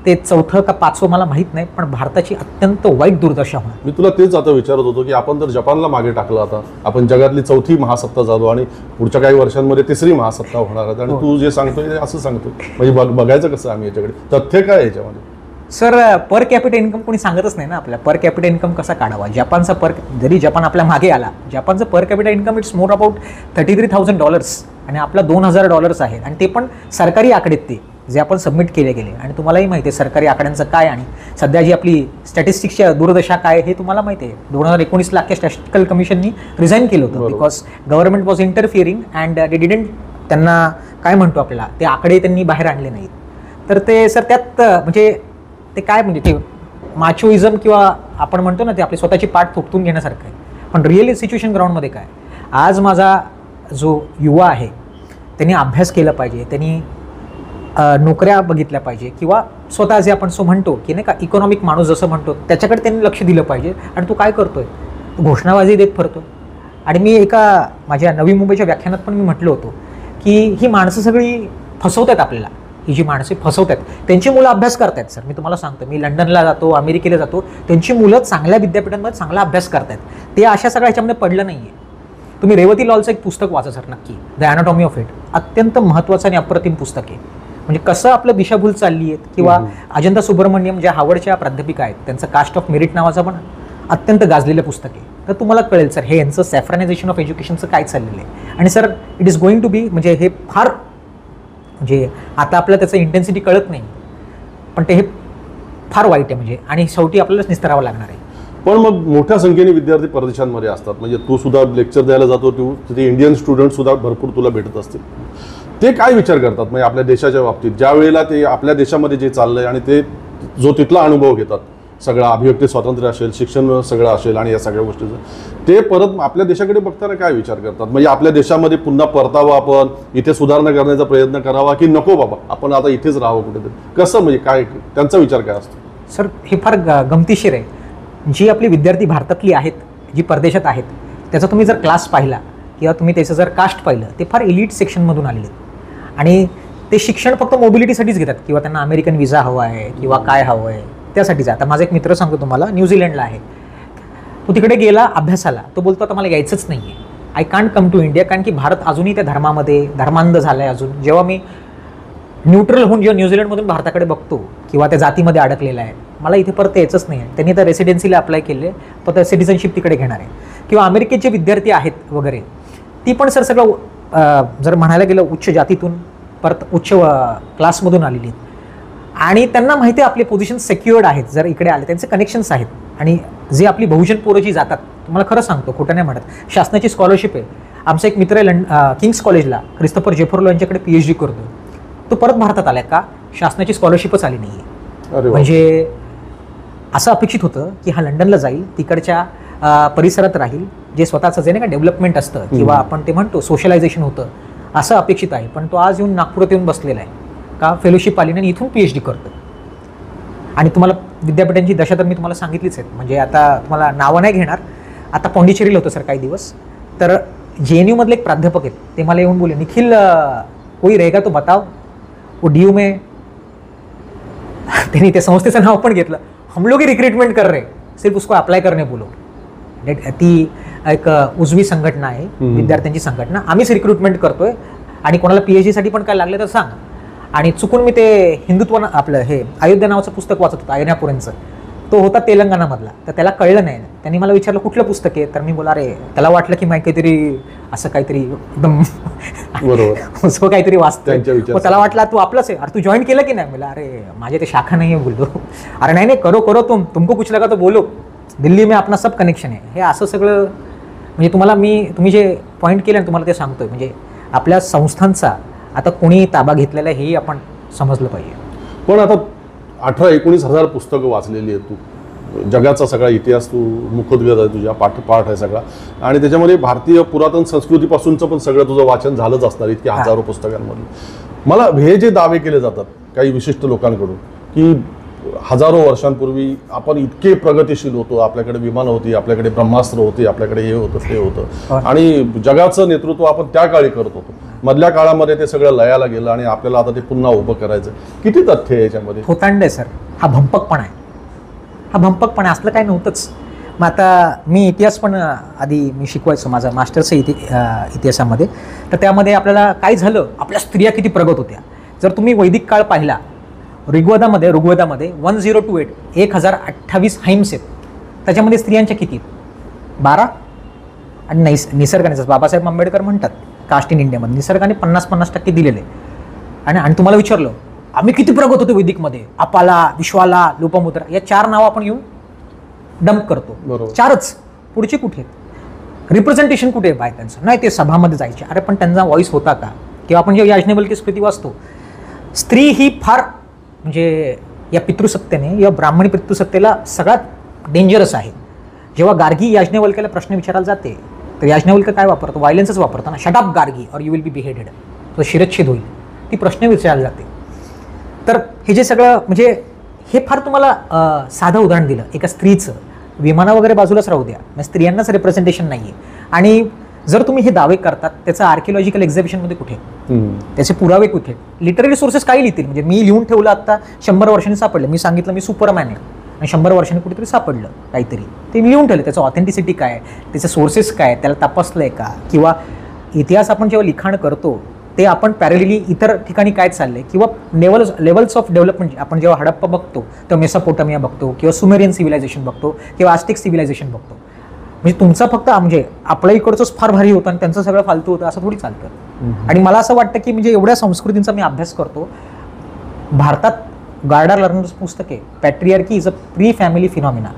ते 4थं का 5वं मला माहीत नाही, पण भारताची अत्यंत वाईट दुर्दशा होणार. मी तुला तेच आता विचारत होतो की आपण जर जपानला मागे टाकलं, आता आपण जगातली 4थी महासत्ता झालो आणि पुढच्या काही वर्षांमध्ये 3री महासत्ता होणार आहे. आणि तू जे सांगतोय ते असं सांगतोय, म्हणजे बघायचं कसं आम्ही याच्याकडे, तथ्य काय आहे याच्यामध्ये? सर, पर कॅपिटल इन्कम कोणी सांगतच नाही ना आपल्या. पर कॅपिटल इन्कम कसा काढावा? जपानचा जरी जपान आपल्या मागे आला, जपानचं per capital income it's more about $33,000 आणि आपला $2,000 आहे. आणि ते पण सरकारी आकडे ते जे आपण सबमिट केले गेले. आणि तुम्हालाही माहिती आहे सरकारी आकड्यांचं काय आणि सध्या जी आपली स्टॅटिस्टिक्सच्या दुर्दशा काय हे तुम्हाला माहिती आहे. 2019ला अख्ख्या स्टॅटिस्टिकल कमिशननी रिझाईन केलं होतं, because government was interfering and they didn't, त्यांना काय म्हणतो आपल्याला, ते आकडे त्यांनी बाहेर आणले नाहीत. तर ते सर त्यात म्हणजे ते काय म्हणजे ते माचोइझम किंवा आपण म्हणतो ना ते आपली स्वतःची पाठ थोपटून घेण्यासारखं आहे. पण रिअली सिच्युएशन ग्राउंडमध्ये काय, आज माझा जो युवा आहे त्यांनी अभ्यास केला पाहिजे, त्यांनी नोकऱ्या बघितल्या पाहिजे, किंवा स्वतः जे आपण सो म्हणतो की नाही का इकॉनॉमिक माणूस जसं म्हणतो त्याच्याकडे त्यांनी लक्ष दिलं पाहिजे. आणि तो काय करतोय, तो घोषणाबाजी देत फिरतो. आणि मी एका माझ्या नवी मुंबईच्या व्याख्यानात पण मी म्हटलं होतं की ही माणसं सगळी फसवतात आपल्याला. ही जी माणसे फसवतात त्यांची मुलं अभ्यास करतायत. सर मी तुम्हाला सांगतो, मी लंडनला जातो, अमेरिकेला जातो, त्यांची मुलं चांगल्या विद्यापीठांमध्ये चांगला अभ्यास करतायत. ते अशा सगळ्या ह्याच्यामध्ये पडलं नाही आहे. तुम्ही रेवती लॉलचं एक पुस्तक वाचा सर नक्की, द ॲनाटॉमी ऑफ इट. अत्यंत महत्त्वाचं आणि अप्रतिम पुस्तक आहे. म्हणजे कसं आपलं दिशाभूल चालली आहे. किंवा अजंता सुब्रमण्यम ज्या हार्वर्डच्या प्राध्यापिका आहेत, त्यांचं कास्ट ऑफ मेरिट नावाचं पण अत्यंत गाजलेलं पुस्तक आहे. तर तुम्हाला कळेल सर हे यांचं सॅफ्रनायझेशन ऑफ एज्युकेशनचं काय चाललेलं आहे. आणि sir it is going to be, म्हणजे हे फार म्हणजे आता आपल्याला त्याचं इंटेन्सिटी कळत नाही, पण ते हे फार वाईट आहे म्हणजे. आणि शेवटी आपल्यालाच निस्तरावं लागणार आहे. पण मग मोठ्या संख्येने विद्यार्थी परदेशांमध्ये असतात, म्हणजे तू सुद्धा लेक्चर द्यायला जातो, तू तिथे इंडियन स्टुडंट सुद्धा भरपूर तुला भेटत असतील. ते काय विचार करतात म्हणजे आपल्या देशाच्या बाबतीत, ज्या वेळेला ते आपल्या देशामध्ये जे चाललंय आणि ते जो तिथला अनुभव घेतात, सगळं अभिव्यक्ती स्वातंत्र्य असेल, शिक्षण सगळं असेल आणि या सगळ्या गोष्टीचं, ते परत आपल्या देशाकडे बघताना काय विचार करतात? म्हणजे आपल्या देशामध्ये पुन्हा परतावं, आपण इथे सुधारणा करण्याचा प्रयत्न करावा, की नको बाबा आपण आता इथेच राहावं कुठेतरी, कसं म्हणजे काय त्यांचा विचार काय असतो? सर हे फार गमतीशीर आहे. जी आपली विद्यार्थी भारतातली आहेत, जी परदेशात आहेत, त्याचा तुम्ही जर क्लास पाहिला किंवा तुम्ही त्याचं जर कास्ट पाहिलं, ते फार एलिट सेक्शनमधून आलेले आहेत. आणि ते शिक्षण फक्त मोबिलिटीसाठीच घेतात, किंवा त्यांना अमेरिकन व्हिसा हवा आहे किंवा काय हवं आहे त्यासाठीच. आता माझा एक मित्र सांगतो तुम्हाला, न्यूझीलंडला आहे. तो तिकडे गेला अभ्यासाला, तो बोलतो आता मला यायचंच नाही आहे, I can't come to India, कारण की भारत अजूनही त्या धर्मामध्ये धर्मांध झाला आहे अजून. जेव्हा मी न्यूट्रल होऊन जेव्हा न्यूझीलंडमधून भारताकडे बघतो किंवा त्या जातीमध्ये अडकलेला आहे, मला इथे परत यायचंच नाही आहे. त्यांनी तर रेसिडेन्सीला अप्लाय केले, तो त्या सिटिझनशिप तिकडे घेणार आहे. किंवा अमेरिकेत जे विद्यार्थी आहेत वगैरे, ती पण सर सगळं जर म्हणायला गेलं उच्च जातीतून परत उच्च क्लासमधून आलेली आहेत. आणि त्यांना माहिती आहे आपले पोझिशन सेक्युअर्ड आहेत, जर इकडे आले त्यांचे कनेक्शन्स आहेत. आणि जे आपली बहुजन पोरं जी जातात, तुम्हाला खरं सांगतो, खोटं नाही म्हणत, शासनाची स्कॉलरशिप आहे. आमचा एक मित्र आहे किंग्स कॉलेजला, क्रिस्तोफर जेफोर्लो यांच्याकडे PhD करतो. तो परत भारतात आलाय का, शासनाची स्कॉलरशिपच आली नाही आहे. म्हणजे असं अपेक्षित होतं की हा लंडनला जाईल, तिकडच्या परिसरात राहील, जे स्वतःचं जे नाही का डेव्हलपमेंट असतं किंवा आपण ते म्हणतो सोशलायझेशन होतं, असं अपेक्षित आहे. पण तो आज येऊन नागपुरात येऊन बसलेला आहे का, फेलोशिप आली नाही, इथून PhD करतो. आणि तुम्हाला विद्यापीठांची दशा तर मी तुम्हाला सांगितलीच आहे. म्हणजे आता तुम्हाला नावं नाही घेणार. आता पॉंडिचेरीला होतं सर काही दिवस, तर JNU मधले एक प्राध्यापक आहेत, ते मला येऊन बोले, निखिल कोई रहेगा तो बताओ, वो DU में, त्यांनी त्या संस्थेचं नाव पण घेतलं, हम लोग ही रिक्रुटमेंट कर रहे, सिर्फ उसको अप्लाय करने बोलो. ती एक उजवी संघटना आहे, विद्यार्थ्यांची संघटना, आम्हीच रिक्रुटमेंट करतोय. आणि कोणाला PhD साठी पण काय लागलं तर सांग. आणि चुकून मी ते हिंदुत्व आपलं हे अयोध्या नावाचं पुस्तक वाचत होतं, अयनापुरेंचं. तो होता तेलंगणामधला, तर त्याला कळलं नाही. त्यांनी मला विचारलं कुठलं पुस्तक आहे, तर मी बोला अरे त्याला वाटलं की माहिती काहीतरी असं काहीतरी एकदम बरोबर उसको काहीतरी वाचतोय. त्याला वाटलं तू आपलंच आहे, अरे तू जॉईन केलं की नाही. मला अरे माझे ते शाखा नाही आहे बोलतो. अरे नाही करो करो तुमको कुछ लगा तो बोलो, दिल्ली में अपना सब कनेक्शन आहे. हे असं सगळं म्हणजे तुम्ही जे पॉईंट केलं तुम्हाला ते सांगतोय. म्हणजे आपल्या संस्थांचा आता कोणी ताबा घेतलेला आहे हेही आपण समजलं पाहिजे. पण आता 18-19 हजार पुस्तकं वाचलेली आहेत तू, जगाचा सगळा इतिहास तू मुखोद्गत आहे, तुझ्या पाठ आहे सगळा, आणि त्याच्यामध्ये भारतीय पुरातन संस्कृतीपासूनचं पण सगळं तुझं वाचन झालंच असणार इतक्या हजारो पुस्तकांमधून. मला हे जे दावे केले जातात काही विशिष्ट लोकांकडून की हजारो वर्षांपूर्वी आपण इतके प्रगतिशील होतो, आपल्याकडे विमानं होती, आपल्याकडे ब्रह्मास्त्र होती, आपल्याकडे हे होतं ते होतं, आणि जगाचं नेतृत्व आपण त्या काळी करत होतो, मधल्या काळामध्ये ते सगळं लयाला गेलं आणि आपल्याला आता ते पुन्हा उभं करायचं. किती तथ्य आहे याच्यामध्ये? होतांड आहे सर, हा भंपकपणा आहे, हा भंपकपणा असलं काही नव्हतंच. मग आता मी इतिहास पण आधी मी शिकवायचो, माझा मास्टर्स इतिहासामध्ये, तर त्यामध्ये आपल्याला काय झालं, आपल्या स्त्रिया किती प्रगत होत्या. जर तुम्ही वैदिक काळ पाहिला, ऋग्वेदामध्ये 1028 1028 हाईम्स आहेत, त्याच्यामध्ये स्त्रियांच्या किती 12, आणि निसर्गाने बाबासाहेब आंबेडकर म्हणतात कास्ट इन इंडियामध्ये निसर्गाने 50-50% दिलेले. आणि तुम्हाला विचारलं आम्ही किती प्रगत होतो वैदिकमध्ये, अपाला, विश्वाला, लोपमुद्रा, या 4 नावं आपण येऊन डंप करतो, 4च, पुढचे कुठे, रिप्रेझेंटेशन कुठे आहे बायकांचं? नाही, ते सभामध्ये जायचे, अरे पण त्यांचा व्हॉइस होता का? किंवा आपण जे याज्ञवल्क्य स्मृती वाचतो, स्त्री ही फार म्हणजे या पितृसत्तेने या ब्राह्मणी पितृसत्तेला सगळ्यात डेंजरस आहे. जेव्हा गार्गी याज्ञवल्क्याला प्रश्न विचारायला जाते तर याज्ञवल्क्य काय वापरतो? व्हायलन्सच वापरतो ना, शट अप गार्गी और यू विल बी बिहेडेड, तो शिरच्छेद होईल, ती प्रश्न विचारायला जाते. तर हे जे सगळं म्हणजे हे फार तुम्हाला साधं उदाहरण दिलं एका स्त्रीचं, विमानं वगैरे बाजूलाच राहू द्या, म्हणजे स्त्रियांनाच रिप्रेझेंटेशन नाही आहे. आणि जर तुम्ही हे दावे करतात त्याचं आर्किओलॉजिकल एक्झिबिशनमध्ये कुठे, त्याचे पुरावे कुठे, लिटररी सोर्सेस काही लिहितील. म्हणजे मी लिहून ठेवलं आता 100 वर्षांनी सापडलं, मी सांगितलं मी सुपरमॅन आहे आणि 100 वर्षांनी कुठेतरी सापडलं काहीतरी, ते मी लिहून ठेवलं, त्याचं ऑथेंटिसिटी काय, त्याचे सोर्सेस काय, त्याला तपासलं आहे का, किंवा इतिहास आपण जेव्हा लिखाण करतो ते आपण पॅरलिली इतर ठिकाणी काय चाललंय, किंवा लेवल्स ऑफ डेव्हलपमेंट, आपण जेव्हा हडप्पा बघतो तेव्हा मेसोपोटामिया बघतो, किंवा सुमेरियन सिव्हिलायझेशन बघतो, किंवा आस्टिक सिव्हिलायझेशन बघतो. म्हणजे तुमचा फक्त म्हणजे आपल्या इकडचंच फार भारी होतं आणि त्यांचं सगळं फालतू होतं असं थोडी चालतं. आणि मला असं वाटतं की म्हणजे एवढ्या संस्कृतींचा मी अभ्यास करतो, भारतात गार्डा लर्नर्स पुस्तके, patriarchy is a pre family phenomena,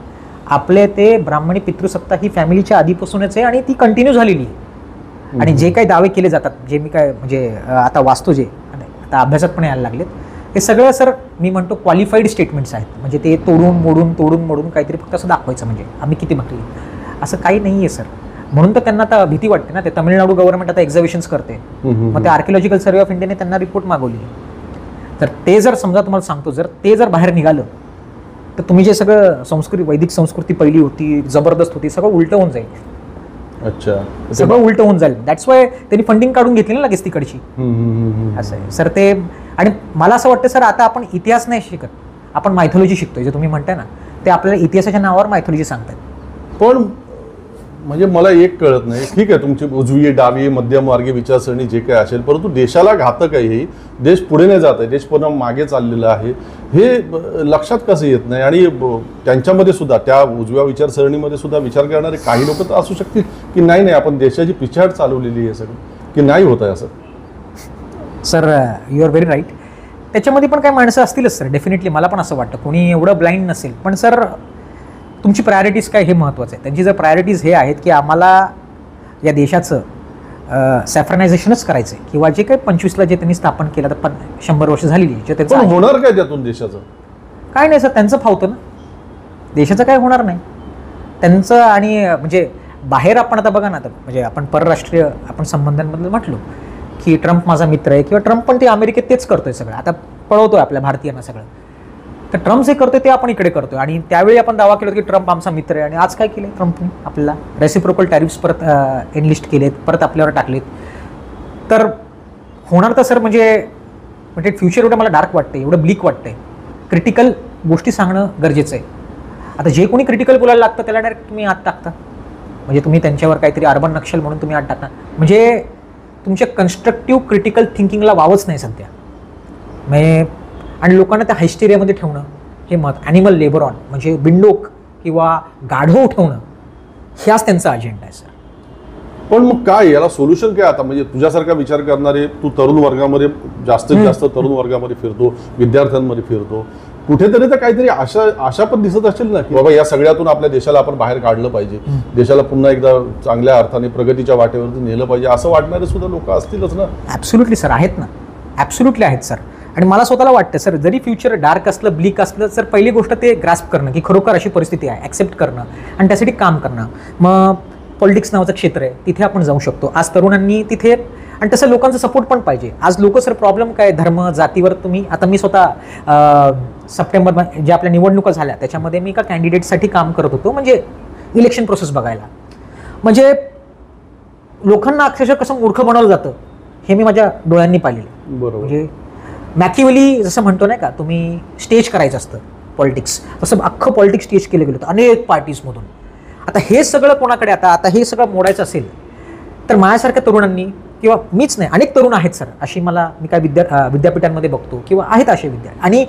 आपले ते ब्राह्मणी पितृसत्ता ही फॅमिलीच्या आधीपासूनच आहे आणि ती कंटिन्यू झालेली आहे. आणि जे काही दावे केले जातात, जे मी काय म्हणजे आता वाचतो, जे आता अभ्यासात पण यायला लागलेत, हे सगळं सर मी म्हणतो क्वालिफाईड स्टेटमेंट्स आहेत. म्हणजे ते तोडून मोडून काहीतरी फक्त असं दाखवायचं, म्हणजे आम्ही किती बघली, असं काही नाही आहे सर. म्हणून तर त्यांना आता भीती वाटते ना, ते तामिळनाडू गव्हर्नमेंट आता एक्झिबिशन्स करते, मग ते आर्किओलॉजिकल सर्वे ऑफ इंडियाने त्यांना रिपोर्ट मागवली. तर ते जर समजा तुम्हाला सांगतो, जर ते जर बाहेर निघालं तर तुम्ही जे सगळं वैदिक संस्कृती पहिली होती, जबरदस्त होती, सगळं उलटं होऊन जाईल. अच्छा, सगळं उलटं होऊन जाईल. दॅट्स वाय त्यांनी फंडिंग काढून घेतली ना लगेच तिकडची, असं आहे सर ते. आणि मला असं वाटतं सर, आता आपण इतिहास नाही शिकत, आपण मायथॉलॉजी शिकतोय. जे तुम्ही म्हणताय ना, ते आपल्याला इतिहासाच्या नावावर मायथॉलॉजी सांगतात. पण म्हणजे मला एक कळत नाही, ठीक आहे तुमची उजवी डावी मध्यममार्गी विचारसरणी जे काही असेल, परंतु देशाला घातक आहे हे, देश पुढे नाही जात आहे, देश पुन्हा मागे चाललेला आहे, हे लक्षात कसं येत नाही. आणि त्यांच्यामध्ये सुद्धा, त्या उजव्या विचारसरणीमध्ये सुद्धा विचार करणारे काही लोक तर असू शकतील की नाही आपण देशाची पिछाड चालवलेली आहे सगळं, की नाही होत आहे असं. Sir you are very right, त्याच्यामध्ये पण काही माणसं असतीलच सर, डेफिनेटली. मला पण असं वाटतं कोणी एवढं ब्लाइंड नसेल. पण सर तुमची प्रायोरिटीज काय हे महत्त्वाचं आहे. त्यांची जर प्रायोरिटीज हे आहेत की आम्हाला या देशाचं सॅफ्रनायझेशनच करायचं आहे, किंवा जे काही 25ला जे त्यांनी स्थापन केलं तर 100 वर्ष झालेली, जे त्याचं होणार काय त्यातून देशाचं काय नाही सर, त्यांचं फावतं ना, देशाचं काय होणार नाही त्यांचं. आणि म्हणजे बाहेर आपण आता बघा ना, तर म्हणजे आपण परराष्ट्रीय आपण संबंधांबद्दल म्हटलो की ट्रम्प माझा मित्र आहे, किंवा ट्रम्प पण ते अमेरिकेत तेच करतोय सगळं, आता पळवतोय आपल्या भारतीयांना सगळं. तर ट्रम्प जे करतोय ते आपण इकडे करतोय. आणि त्यावेळी आपण दावा केला की ट्रम्प आमचा मित्र आहे, आणि आज काय केलं ट्रम्पने? आपल्याला रेसिप्रोकल टॅरिफ्स परत एनलिस्ट केलेत, परत आपल्यावर टाकलेत. तर होणार तर सर म्हणजे फ्युचर एवढं मला डार्क वाटतंय, एवढं ब्लिक वाटतंय. क्रिटिकल गोष्टी सांगणं गरजेचं आहे. आता जे कोणी क्रिटिकल बोलायला लागतं त्याला डायरेक्ट तुम्ही आत टाकता, म्हणजे तुम्ही त्यांच्यावर काहीतरी अर्बन नक्षल म्हणून तुम्ही आत टाकता. म्हणजे तुमच्या कन्स्ट्रक्टिव्ह क्रिटिकल थिंकिंगला वावच नाही सध्या. म्हणजे आणि लोकांना त्या हायस्टेरियामध्ये ठेवणं हे ॲनिमल लेबर ऑन, म्हणजे बिंडोक किंवा गाढव ठेवणं, ह्याच त्यांचा अजेंडा आहे सर. पण मग काय याला सोल्युशन काय आता? म्हणजे तुझ्यासारखा विचार करणारे, तू तरुण वर्गामध्ये जास्तीत जास्त तरुण वर्गामध्ये फिरतो, विद्यार्थ्यांमध्ये फिरतो, कुठेतरी तर काहीतरी आशा पण दिसत असेल ना की बाबा या सगळ्यातून आपल्या देशाला आपण बाहेर काढलं पाहिजे, देशाला पुन्हा एकदा चांगल्या अर्थाने प्रगतीच्या वाटेवरती नेलं पाहिजे, असं वाटणारे सुद्धा लोक असतीलच ना. ॲब्सोल्युटली सर, आहेत ना, ॲब्सोल्युटली आहेत सर. आणि मला स्वतःला वाटतं सर, जरी फ्युचर डार्क असलं, ब्लीक असलं, तर पहिली गोष्ट ते ग्रास्प करणं की खरोखर अशी परिस्थिती आहे, ॲक्सेप्ट करणं आणि त्यासाठी काम करणं. मग पॉलिटिक्स नावाचं क्षेत्र आहे, तिथे आपण जाऊ शकतो. आज तरुणांनी तिथे, आणि तसं लोकांचा सपोर्ट पण पाहिजे. आज लोक सर प्रॉब्लेम काय, धर्म जातीवर तुम्ही, आता मी स्वतः सप्टेंबर जे आपल्या निवडणुका झाल्या त्याच्यामध्ये मी एका कॅन्डिडेटसाठी काम करत होतो, म्हणजे इलेक्शन प्रोसेस बघायला. म्हणजे लोकांना अक्षरशः कसं मूर्ख बनवलं जातं हे मी माझ्या डोळ्यांनी पाहिलेलं. बरोबर. म्हणजे मॅकिवली जसं म्हणतो नाही का, तुम्ही स्टेज करायचं असतं पॉलिटिक्स, तसं अख्खं पॉलिटिक्स स्टेज केलं गेलं होतं अनेक पार्टीजमधून. आता हे सगळं कोणाकडे, आता हे सगळं मोडायचं असेल तर माझ्यासारख्या तरुणांनी, किंवा मीच नाही, अनेक तरुण आहेत सर अशी, मी काय विद्यापीठांमध्ये बघतो किंवा आहेत असे आणि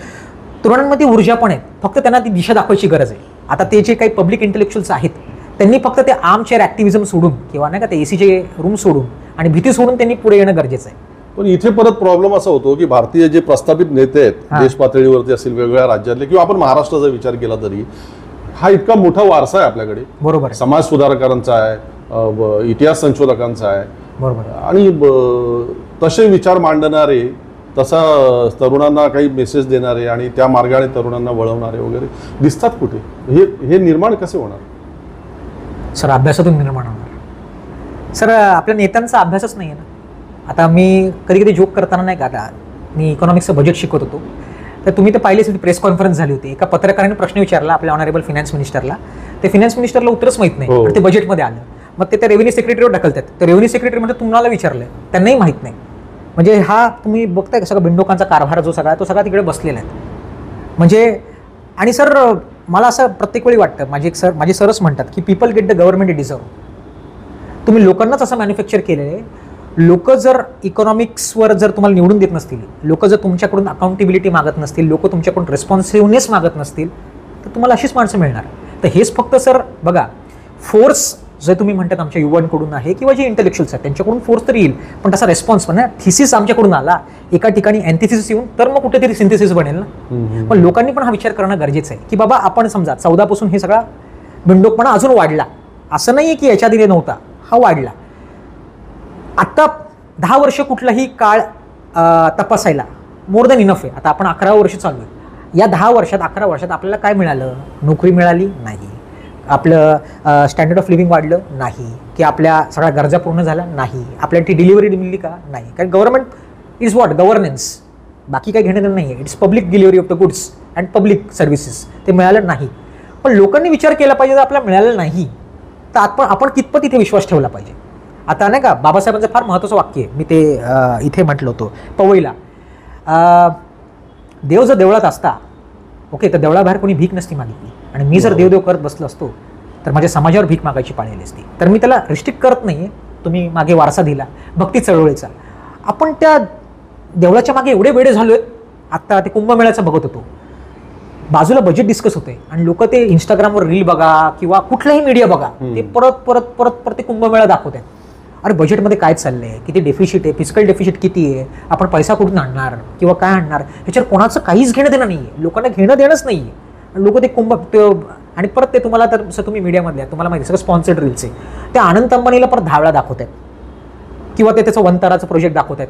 तरुणांमध्ये ऊर्जा पण आहेत, फक्त त्यांना ती दिशा दाखवायची गरज आहे. आता ते जे काही पब्लिक इंटेलेक्च्युअल्स आहेत त्यांनी फक्त ते आर्म चेअर ॲक्टिव्हिझम सोडून किंवा नाही का ते एसीचे रूम सोडून आणि भीती सोडून त्यांनी पुढे येणं गरजेचं आहे. पण इथे परत प्रॉब्लेम असा होतो की भारतीय जे प्रस्थापित नेते आहेत, देश पातळीवरती असतील, वेगवेगळ्या राज्यातले, किंवा आपण महाराष्ट्राचा विचार केला तरी हा इतका मोठा वारसा आहे आपल्याकडे. बरोबर. समाज सुधारकांचा आहे, इतिहास संशोधकांचा आहे. बरोबर. आणि तसे विचार मांडणारे, तसा तरुणांना काही मेसेज देणारे आणि त्या मार्गाने तरुणांना वळवणारे वगैरे दिसतात कुठे? हे निर्माण कसे होणार सर? अभ्यासातून निर्माण होणार सर. आपल्या नेत्यांचा अभ्यासच नाही आहे ना. आता मी कधी कधी जोक करताना नाही का, आता मी इकॉनॉमिक्सचं बजेट शिकवत होतो, तर तुम्ही तर पाहिलेच, प्रेस कॉन्फरन्स झाली होती. एका पत्रकाराने प्रश्न विचारला आपल्या ऑनरेबल फिनान्स मिनिस्टरला. ते फिनान्स मिनिस्टरला उत्तरच माहीत नाही, ते बजेटमध्ये आलं. मग ते रेव्हेन्यू सेक्रेटरीवर ढकलतात. तर रेव्हेन्यू सेक्रेटरी म्हणजे तुम्हाला विचारलं, त्यांनाही माहीत नाही. म्हणजे हा तुम्ही बघताय का सगळा बिंडोकांचा कारभार जो सगळा, तो सगळा तिकडे बसलेला आहे. म्हणजे आणि सर मला असं प्रत्येक वेळी वाटतं, माझे सरच म्हणतात की people get the government deserve. तुम्ही लोकांनाच असं मॅन्युफॅक्चर केलेलं आहे. लोक जर इकॉनॉमिक्सवर जर तुम्हाला निवडून देत नसतील, लोक जर तुमच्याकडून अकाउंटेबिलिटी मागत नसतील, लोक तुमच्याकडून रिस्पॉन्सिव्हनेस मागत नसतील, तर तुम्हाला अशीच माणसं मिळणार. तर हेच फक्त सर बघा, फोर्स जे तुम्ही म्हणतात आमच्या युवांकडून आहे किंवा जे इंटेलेक्च्युअल्स आहेत त्यांच्याकडून फोर्स तर येईल, पण तसा रिस्पॉन्स पण ना, थिसिस आमच्याकडून आला एका ठिकाणी अँथिसिस येऊन, तर मग कुठेतरी सिंथेसिस बनेल ना. पण लोकांनी पण हा विचार करणं गरजेचं आहे की बाबा आपण समजा 14 पासून हे सगळा बिंडोकपणा अजून वाढला. असं नाही आहे की याच्या आधी नव्हता, हा वाढला. आत्ता 10 वर्ष कुठलाही काळ तपासायला मोर दॅन इनफ आहे. आता आपण 11 वर्ष चालू आहे. या 10 वर्षात 11 वर्षात आपल्याला काय मिळालं? नोकरी मिळाली नाही, आपलं स्टँडर्ड ऑफ लिव्हिंग वाढलं नाही, की आपल्या सगळ्या गरजा पूर्ण झाल्या नाही, आपल्याला ती डिलिव्हरी मिळली का? नाही. कारण गव्हर्नमेंट इज व्हॉट? गव्हर्नन्स. बाकी काही घेणं देणं नाही आहे. It's public delivery of the goods and public services. ते मिळालं नाही. पण लोकांनी विचार केला पाहिजे, जर आपल्याला मिळालं नाही तर आपण कितपत इथे विश्वास ठेवला पाहिजे. आता नाही का, बाबासाहेबांचं फार महत्त्वाचं वाक्य आहे, मी ते इथे म्हटलं होतं पवईला, देव जर देवळात असता, ओके, तर देवळाबाहेर कोणी भीक नसती मागितली. आणि मी जर देवदेव करत बसलो असतो तर माझ्या समाजावर भीक मागायची पाळी आली असती. तर मी त्याला रिस्ट्रिक्ट करत नाही आहे. तुम्ही मागे वारसा दिला भक्ती चळवळीचा, आपण त्या देवळाच्या मागे एवढे वेडे झालो आहेत. आत्ता ते कुंभमेळ्याचं बघत होतो, बाजूला बजेट डिस्कस होते आणि लोक ते इंस्टाग्रामवर रील बघा किंवा कुठलाही मीडिया बघा, ते परत परत परत परत ते कुंभमेळा दाखवत आहेत. अरे बजेटमध्ये काय चाललंय, किती डेफिशिट आहे, फिजिकल डेफिशिट किती आहे, आपण पैसा कुठून आणणार किंवा काय आणणार, ह्याच्यावर कोणाचं काहीच घेणं देणं नाही आहे. लोकांना घेणं देणंच नाही आहे. लोक ते आणि परत ते तुम्हाला, तर जसं तुम्ही मीडियामधले तुम्हाला माहिती सगळं स्पॉन्सर्ड रील्स आहे. ते आनंद अंबानीला परत 10 वेळा दाखवत आहेत किंवा ते त्याचं वंताराचं प्रोजेक्ट दाखवत आहेत.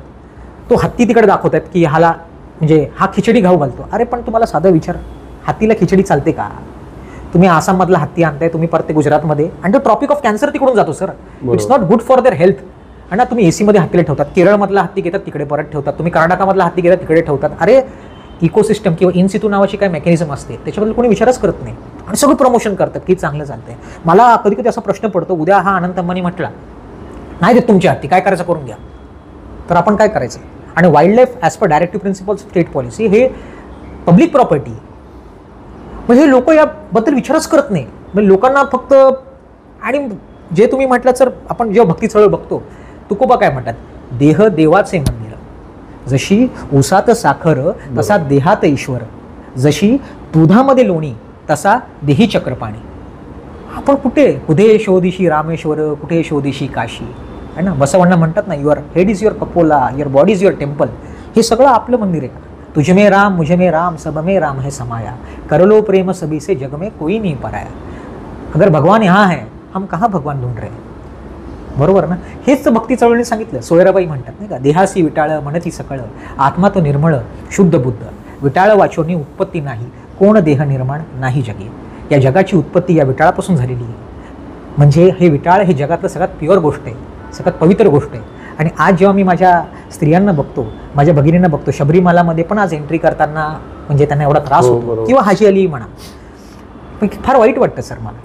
तो हत्ती तिकडे दाखवत आहेत की ह्याला म्हणजे हा खिचडी घाऊ घालतो. अरे पण तुम्हाला साधा विचार, हत्तीला खिचडी चालते का? तुम्ही आसाममधला हत्ती आणताय, तुम्ही परत ते गुजरातमध्ये, आणि तो ट्रॉपिक ऑफ कॅन्सर तिकडून जातो sir. It's not good for their health. आणि तुम्ही एसीमध्ये हत्तीला ठेवतात, केरळमधला हत्ती घेतात तिकडे परत ठेवतात, तुम्ही कर्नाटकामधला हत्ती घेतात तिकडे ठेवतात. अरे इकोसिस्टम किंवा इन सिटू नावाची काय मेकॅनिझम असते, त्याच्याबद्दल कोणी विचारच करत नाही आणि सगळं प्रमोशन करतात की चांगलं चालतंय. मला कधी कधी असा प्रश्न पडतो, उद्या हा अनंत अंबानी म्हटला नाही देत तुमची हत्ती, काय करायचं करून घ्या, तर आपण काय करायचं? आणि wild life as per directive principles of state policy हे पब्लिक प्रॉपर्टी, म्हणजे हे लोक याबद्दल विचारच करत नाही. म्हणजे लोकांना फक्त, आणि जे तुम्ही म्हटलं सर, आपण जेव्हा भक्ती चळवळ बघतो, तुकोबा काय म्हणतात, देह देवाचे मंदिर, जशी उसात साखर तसा देहात ईश्वर, जशी दुधामध्ये लोणी तसा देही चक्रपाणी. आपण कुठे शोधिशी रामेश्वर, कुठे शोधिशी काशी, है ना. बसवण्णा म्हणतात ना, your head is your cupola, your body is your temple. हे सगळं आपलं मंदिर आहे. तुझ में राम, मुझे में राम, सब में राम है समाया, कर लो प्रेम सभी से, जग में कोई नहीं पराया. अगर भगवान यहाँ है, हम कहाँ भगवान ढूंढ रहे हैं? बरोबर ना? हेच तर भक्ती चळवळीने सांगितलं. सोयराबाई म्हणतात नाही का, देहासी विटाळ म्हणती सकळ, आत्मा तो निर्मळ शुद्ध बुद्ध, विटाळ वाचोनी उत्पत्ती नाही, कोण देह निर्माण नाही जगी. या जगाची उत्पत्ती या विटाळापासून झालेली आहे. म्हणजे हे विटाळ हे जगातलं सगळ्यात प्युअर गोष्ट आहे, सगळ्यात पवित्र गोष्ट आहे. आणि आज जेव्हा मी माझ्या स्त्रियांना बघतो, माझ्या भगिनींना बघतो, शबरीमालामध्ये पण आज एंट्री करताना म्हणजे त्यांना एवढा त्रास होतो, किंवा हाजी अली म्हणा, पण फार वाईट वाटतं सर मला.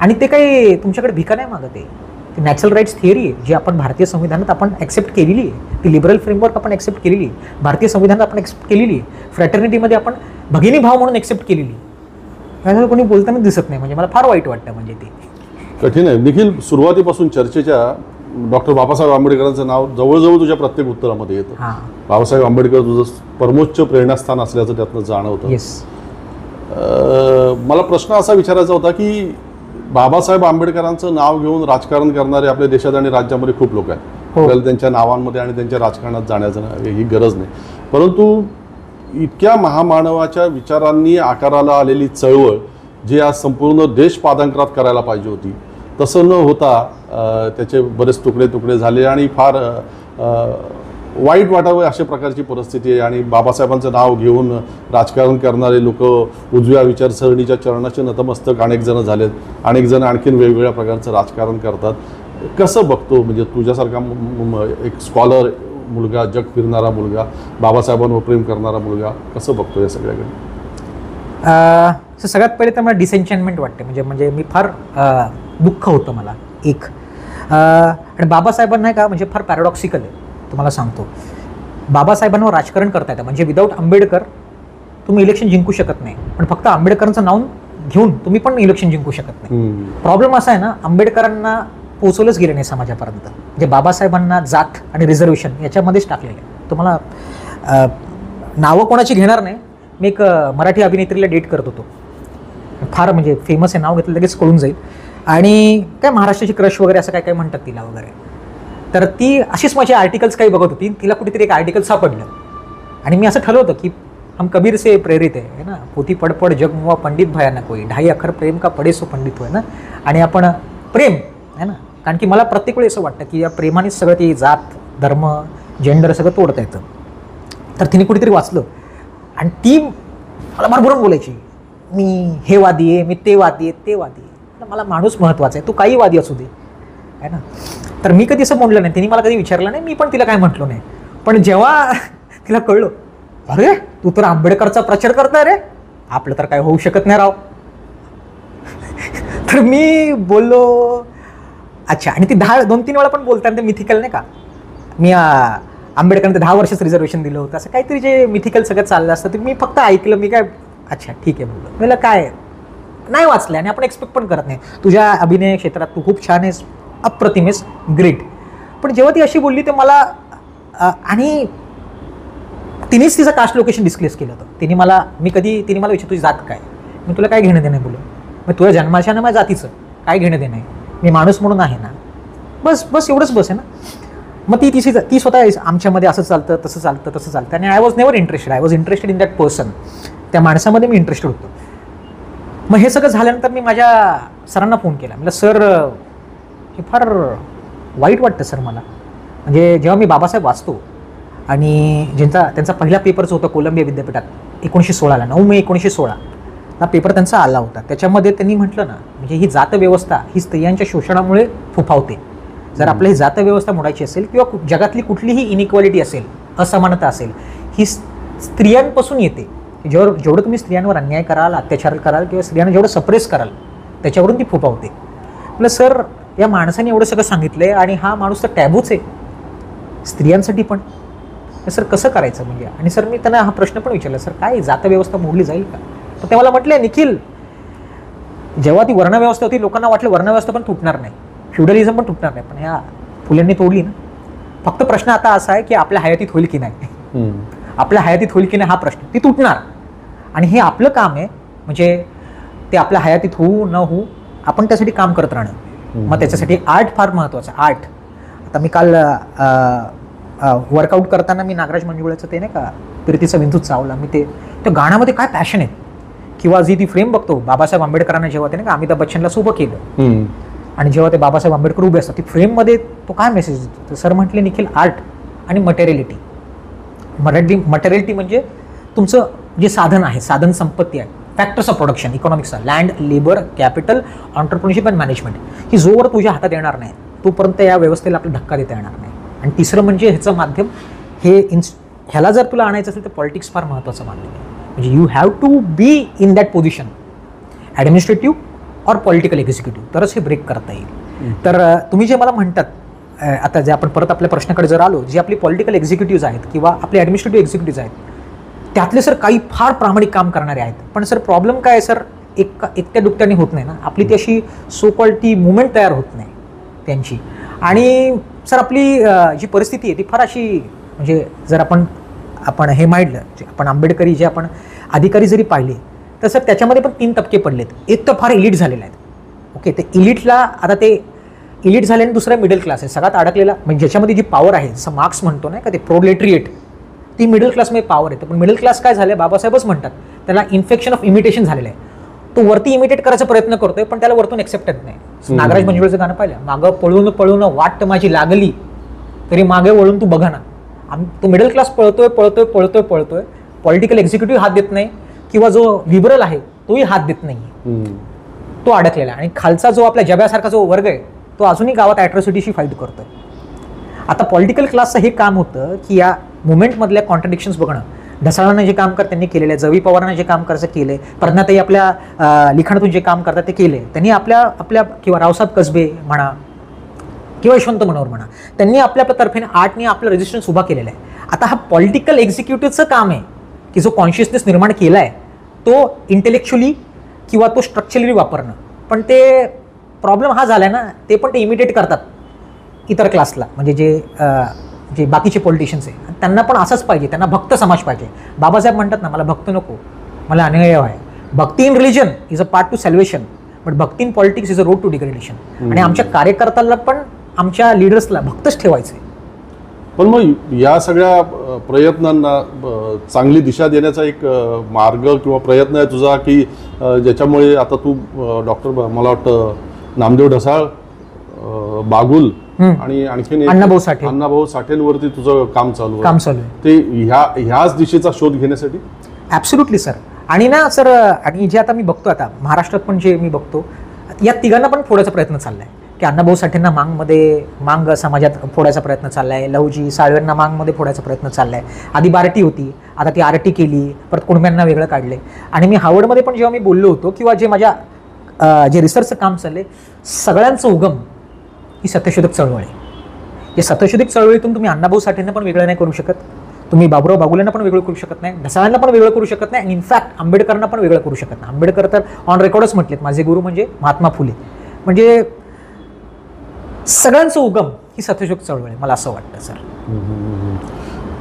आणि ते काही तुमच्याकडे भिका नाही मागत आहे, ती नॅचरल राईट्स थिअरी आहे जी आपण भारतीय संविधानात आपण ॲक्सेप्ट केलेली आहे, ती लिबरल फ्रेमवर्क आपण ॲक्सेप्ट केलेली आहे, भारतीय संविधानात आपण ॲक्सेप्ट केलेली आहे, फ्रॅटर्निटीमध्ये आपण भगिनी भाव म्हणून ॲक्सेप्ट केलेली आहे. याला कोणी बोलताना दिसत नाही, म्हणजे मला फार वाईट वाटतं. म्हणजे ते कठीण आहे. निखिल, सुरुवातीपासून चर्चेच्या डॉक्टर बाबासाहेब आंबेडकरांचं नाव जवळजवळ तुझ्या प्रत्येक उत्तरामध्ये येतं. बाबासाहेब आंबेडकर तुझं परमोच्च प्रेरणास्थान असल्याचं त्यातनं जाणवतं. मला प्रश्न असा विचारायचा होता की बाबासाहेब आंबेडकरांचं नाव घेऊन राजकारण करणारे आपल्या देशात आणि राज्यामध्ये खूप लोक आहेत. आपल्याला त्यांच्या नावांमध्ये आणि त्यांच्या राजकारणात जाण्याचं ही गरज नाही, परंतु इतक्या महामानवाच्या विचारांनी आकाराला आलेली चळवळ जी आज संपूर्ण देश पादांकरात करायला पाहिजे होती, तसं न होता त्याचे बरेच तुकडे तुकडे झाले आणि फार वाईट वाटावं अशा प्रकारची परिस्थिती आहे. आणि बाबासाहेबांचं नाव घेऊन राजकारण करणारे लोक उजव्या विचारसरणीच्या चरणाचे नतमस्तक अनेक जण झालेत, अनेक जण आणखीन वेगवेगळ्या प्रकारचं राजकारण करतात. कसं बघतो, म्हणजे तुझ्यासारखा एक स्कॉलर मुलगा, जग फिरणारा मुलगा, बाबासाहेबांवर प्रेम करणारा मुलगा, कसं बघतो या सगळ्याकडे? सगळ्यात पहिले तर मला डिसेंचमेंट वाटते. म्हणजे मी फार दुःख होतं मला एक. आणि बाबासाहेबांना नाही का, म्हणजे फार पॅराडॉक्सिकल आहे तुम्हाला सांगतो. बाबासाहेबांवर राजकारण करता येतं, म्हणजे विदाऊट आंबेडकर तुम्ही इलेक्शन जिंकू शकत नाही, पण फक्त आंबेडकरांचं नाव घेऊन तुम्ही पण इलेक्शन जिंकू शकत नाही. प्रॉब्लेम असा आहे ना, आंबेडकरांना पोचवलंच गेलं नाही समाजापर्यंत. म्हणजे बाबासाहेबांना जात आणि रिझर्वेशन याच्यामध्येच टाकलेलं आहे. तुम्हाला नावं कोणाची घेणार नाही, मी एक मराठी अभिनेत्रीला डेट करत होतो, फार म्हणजे फेमस आहे, नाव घेतलं लगेच कळून जाईल. आणि काय महाराष्ट्राची क्रश वगैरे असं काय काय म्हणतात तिला वगैरे. तर ती अशीच माझे आर्टिकल्स काही बघत होती, तिला कुठेतरी एक आर्टिकल सापडलं आणि मी असं ठरवलं होतं की हम कबीर से प्रेरित आहे ना, पोथी पडपड जग मुवा पंडित भया ना कोई, ढाई अखर प्रेम का पडे सो पंडित होय ना. आणि आपण प्रेम आहे ना, कारण की मला प्रत्येक वेळी असं वाटतं की या प्रेमानेच सगळं ती जात धर्म जेंडर सगळं तोडता येतं. तर तिने कुठेतरी वाचलं आणि ती मला भरभरून बोलायची, मी हे वादी आहे, मी ते वादी आहे, ते वादी आहे. मला माणूस महत्त्वाचा आहे, तू काही वादी असू दे आहे ना. तर मी कधी असं म्हणलं नाही, तिने मला कधी विचारलं नाही, मी पण तिला काय म्हटलो नाही. पण जेव्हा तिला कळलं, अरे तू तर आंबेडकरचा प्रचार करताय रे, आपलं तर काय होऊ शकत नाही राव. तर मी बोललो अच्छा. आणि ती 2-3 वेळा पण बोलताना ते मिथिकल नाही का, मी आंबेडकरांना 10 वर्षच रिझर्वेशन दिलं होतं, असं काहीतरी जे मिथिकल सगळं चाललं असतं ते मी फक्त ऐकलं. मी काय अच्छा ठीक आहे बोललो. मला काय नाही वाचलं आणि आपण एक्सपेक्ट पण करत नाही. तुझ्या अभिनय क्षेत्रात तू खूप छान आहेस, अप्रतिम आहेस, ग्रेट. पण जेव्हा ती अशी बोलली ते मला आणि तिनेच तिचं कास्ट लोकेशन डिस्क्लेस केलं होतं. तिने मला विचारलं तुझी जात काय, मी तुला काय घेणं देणं बोललो, मग तुझ्या जन्माच्या ना माझ्या जातीचं काय घेणं देणं आहे, मी माणूस म्हणून आहे ना, बस एवढंच बस आहे ना. मग ती स्वतः आमच्यामध्ये असं चालतं तसं चालतं आणि I was never interested in that person. त्या माणसामध्ये मी इंटरेस्टेड होतो. मग हे सगळं झाल्यानंतर मी माझ्या सरांना फोन केला. म्हटलं सर हे फार वाईट वाटतं सर मला. म्हणजे जेव्हा मी बाबासाहेब वाचतो आणि त्यांचा पहिला पेपर जो होता कोलंबिया विद्यापीठात 1916ला 9 मे 1916 हा पेपर त्यांचा आला होता. त्याच्यामध्ये त्यांनी म्हटलं ना, म्हणजे ही जातव्यवस्था ही स्त्रियांच्या शोषणामुळे फुफावते. जर आपली ही जातव्यवस्था मोडायची असेल किंवा जगातली कुठलीही इनइक्वालिटी असेल, असमानता असेल, ही स्त्रियांपासून येते. जेवढं तुम्ही स्त्रियांवर अन्याय कराल, अत्याचार कराल किंवा स्त्रियांना जेवढं सप्रेस कराल त्याच्यावरून ती फुफावते. म्हटलं सर या माणसाने एवढं सगळं सांगितलंय आणि हा माणूस तर टॅबूच आहे स्त्रियांसाठी पण, सर कसं करायचं म्हणजे. आणि सर मी त्यांना हा प्रश्न पण विचारला, सर काय जातव्यवस्था मोडली जाईल का. तर ते मला म्हटले निखिल, जेव्हा ती वर्णव्यवस्था होती लोकांना वाटलं वर्णव्यवस्था पण तुटणार नाही, फ्युडलिझम पण तुटणार नाही, पण ह्या फुल्यांनी तोडली ना. फक्त प्रश्न आता असा आहे की आपल्या हयातीत होईल की नाही, आपल्या हयातीत होईल की नाही हा प्रश्न. ती तुटणार आणि हे आपलं काम आहे, म्हणजे ते आपल्या हयातीत होऊ न होऊ आपण त्यासाठी काम करत राहणं. मग त्याच्यासाठी आर्ट फार महत्त्वाचं. आर्ट आता मी काल वर्कआउट करताना मी नागराज मंजुळेचं ते नाही का प्रीतीचा बिंदू चावला, मी त्या गाण्यामध्ये काय पॅशन आहे. किंवा जी ती फ्रेम बघतो बाबासाहेब आंबेडकरांना जेव्हा ते नाही का अमिताभ बच्चनला सोबत केलं, आणि जेव्हा ते बाबासाहेब आंबेडकर उभे असतात ती फ्रेममध्ये तो काय मेसेज देतो? तर सर म्हटले निखिल, आर्ट आणि मटेरियलिटी. मटेरियलिटी म्हणजे तुमचं जे साधन आहे, साधन संपत्ती आहे, फॅक्टर्स ऑफ प्रोडक्शन, इकॉनॉमिक्सचा, land, labour, capital, entrepreneurship and management, ही जोवर तुझ्या हातात येणार नाही तोपर्यंत या व्यवस्थेला आपला धक्का देता येणार नाही. आणि तिसरं म्हणजे ह्याचं माध्यम हे ह्याला जर तुला आणायचं असेल तर पॉलिटिक्स फार महत्त्वाचं माध्यम आहे. म्हणजे you have to be in that position, administrative और पॉलिटिकल एक्झिक्युटिव्ह, तरच हे ब्रेक करता येईल. तर तुम्ही जे मला म्हणतात, आता जे आपण परत आपल्या प्रश्नाकडे जर आलो, जे आपली पॉलिटिकल एक्झिक्युटिव्ह आहेत किंवा आपले ॲडमिनिस्ट्रेटिव्ह एक्झिक्युटिव्ह आहेत, त्यातले सर काही फार प्रामाणिक काम करणारे आहेत. पण सर प्रॉब्लेम काय आहे सर, एकट्या दुकट्याने होत नाही ना, आपली ती अशी सो कॉल्ड ती मुवमेंट तयार होत नाही त्यांची. आणि सर आपली जी परिस्थिती आहे ती फार अशी, म्हणजे जर आपण हे मांडलं, आपण आंबेडकरी जे आपण अधिकारी जरी पाहिले तर सर त्याच्यामध्ये पण 3 तबके पडलेत. एक तर फार इलीट झालेले आहेत, ओके, ते इलीटला आता ते इलीट झाल्याने दुसरा मिडल क्लास आहे सगळ्यात अडकलेला, म्हणजे ज्याच्यामध्ये जी पॉवर आहे, जसं मार्क्स म्हणतो नाही का, ते प्रोलेटरिएट, ती मिडल क्लासमध्ये पॉवर येते. पण मिडल क्लास काय झालं, बाबासाहेबच म्हणतात त्याला इन्फेक्शन ऑफ इमिटेशन झालेलं आहे. तो वरती इमिटेट करायचा प्रयत्न करतोय पण त्याला वरतून एक्सेप्ट येत नाही. नागराज मंजुळेचं गाणं पाहिलं, मागं पळून पळून वाट माझी लागली तरी मागे वळून तू बघा ना. तो मिडल क्लास पळतोय पळतोय पळतोय पळतोय, पॉलिटिकल एक्झिक्युटिव्ह हात देत नाही किंवा जो लिबरल आहे तोही हात देत नाही, तो अडकलेला. आणि खालचा जो आपल्या जब्यासारखा जो वर्ग आहे तो अजूनही गावात ॲट्रॉसिटीशी फाईट करतोय. आता पॉलिटिकल क्लासचं हे काम होतं की या मुवमेंटमधल्या कॉन्ट्रडिक्शन्स बघणं. ढसाळांना जे काम करत त्यांनी केलेलं आहे, जवी पवारांना जे काम करायचं केलंय, प्रज्ञाताई आपल्या लिखाणातून जे काम करतात ते केले त्यांनी, आपल्या किंवा रावसाहेब कसबे म्हणा किंवा यशवंत मनोहर म्हणा, त्यांनी आपल्या तर्फेने आर्टने आपलं रेजिस्टन्स उभा केलेलं आहे. आता हा पॉलिटिकल एक्झिक्युटिव्हचं काम आहे की जो कॉन्शियसनेस निर्माण केला आहे तो इंटेलेक्च्युअली किंवा तो स्ट्रक्चरली वापरणं. पण ते प्रॉब्लेम हा झाला आहे ना, ते पण ते इमिटेट करतात इतर क्लासला, म्हणजे जे बाकीचे पॉलिटिशियन्स आहे त्यांना पण असंच पाहिजे, त्यांना भक्त समाज पाहिजे. बाबासाहेब म्हणतात ना, मला भक्त नको, मला अनुयायी आहे. Bhakti in religion is a part to salvation, but bhakti in politics is a road to degradation. आणि आमच्या कार्यकर्त्याला पण आमच्या लिडर्सला भक्तच ठेवायचं आहे. पण मग या सगळ्या प्रयत्नांना चांगली दिशा देण्याचा एक मार्ग किंवा प्रयत्न आहे तुझा की ज्याच्यामुळे आता तू डॉक्टर, मला वाटतं नामदेव ढसाळ, बागुल आणि आणखीन अण्णाभाऊ साठेंवरती तुझं काम चालू आहे, ते ह्याच दिशेचा शोध घेण्यासाठी? Absolutely sir. आणि ना सर, आणि जे आता मी बघतो, आता महाराष्ट्रात पण जे मी बघतो, या तिघांना पण फोडायचा प्रयत्न चाललाय की अण्णाभाऊ साठेंना मांग समाजात फोडायचा प्रयत्न चाललाय, लहुजी साळवेंना मांगमध्ये फोडायचा प्रयत्न चाललाय. आधी बार्टी होती, आता ती आरटी केली, परत कुणब्यांना वेगळं काढले. आणि मी हार्वर्डमध्ये पण जेव्हा मी बोललो होतो किंवा जे माझ्या जे रिसर्चचं काम चाललंय, सगळ्यांचं उगम ही सत्यशोधक चळवळ आहे. या सत्यशोधक चळवळीतून तुम्ही अण्णाभाऊ साठेंना पण वेगळं नाही करू शकत, तुम्ही बाबुराव बागुलेंना पण वेगळं करू शकत नाही, ढसाळांना पण वेगळं करू शकत नाही, आणि इनफॅक्ट आंबेडकरांना पण वेगळं करू शकत नाही. आंबेडकर तर ऑन रेकॉर्डच म्हटलेत, माझे गुरु म्हणजे महात्मा फुले. म्हणजे सगळ्यांचं उगम ही सत्यशोधक चळवळ आहे, मला असं वाटतं सर.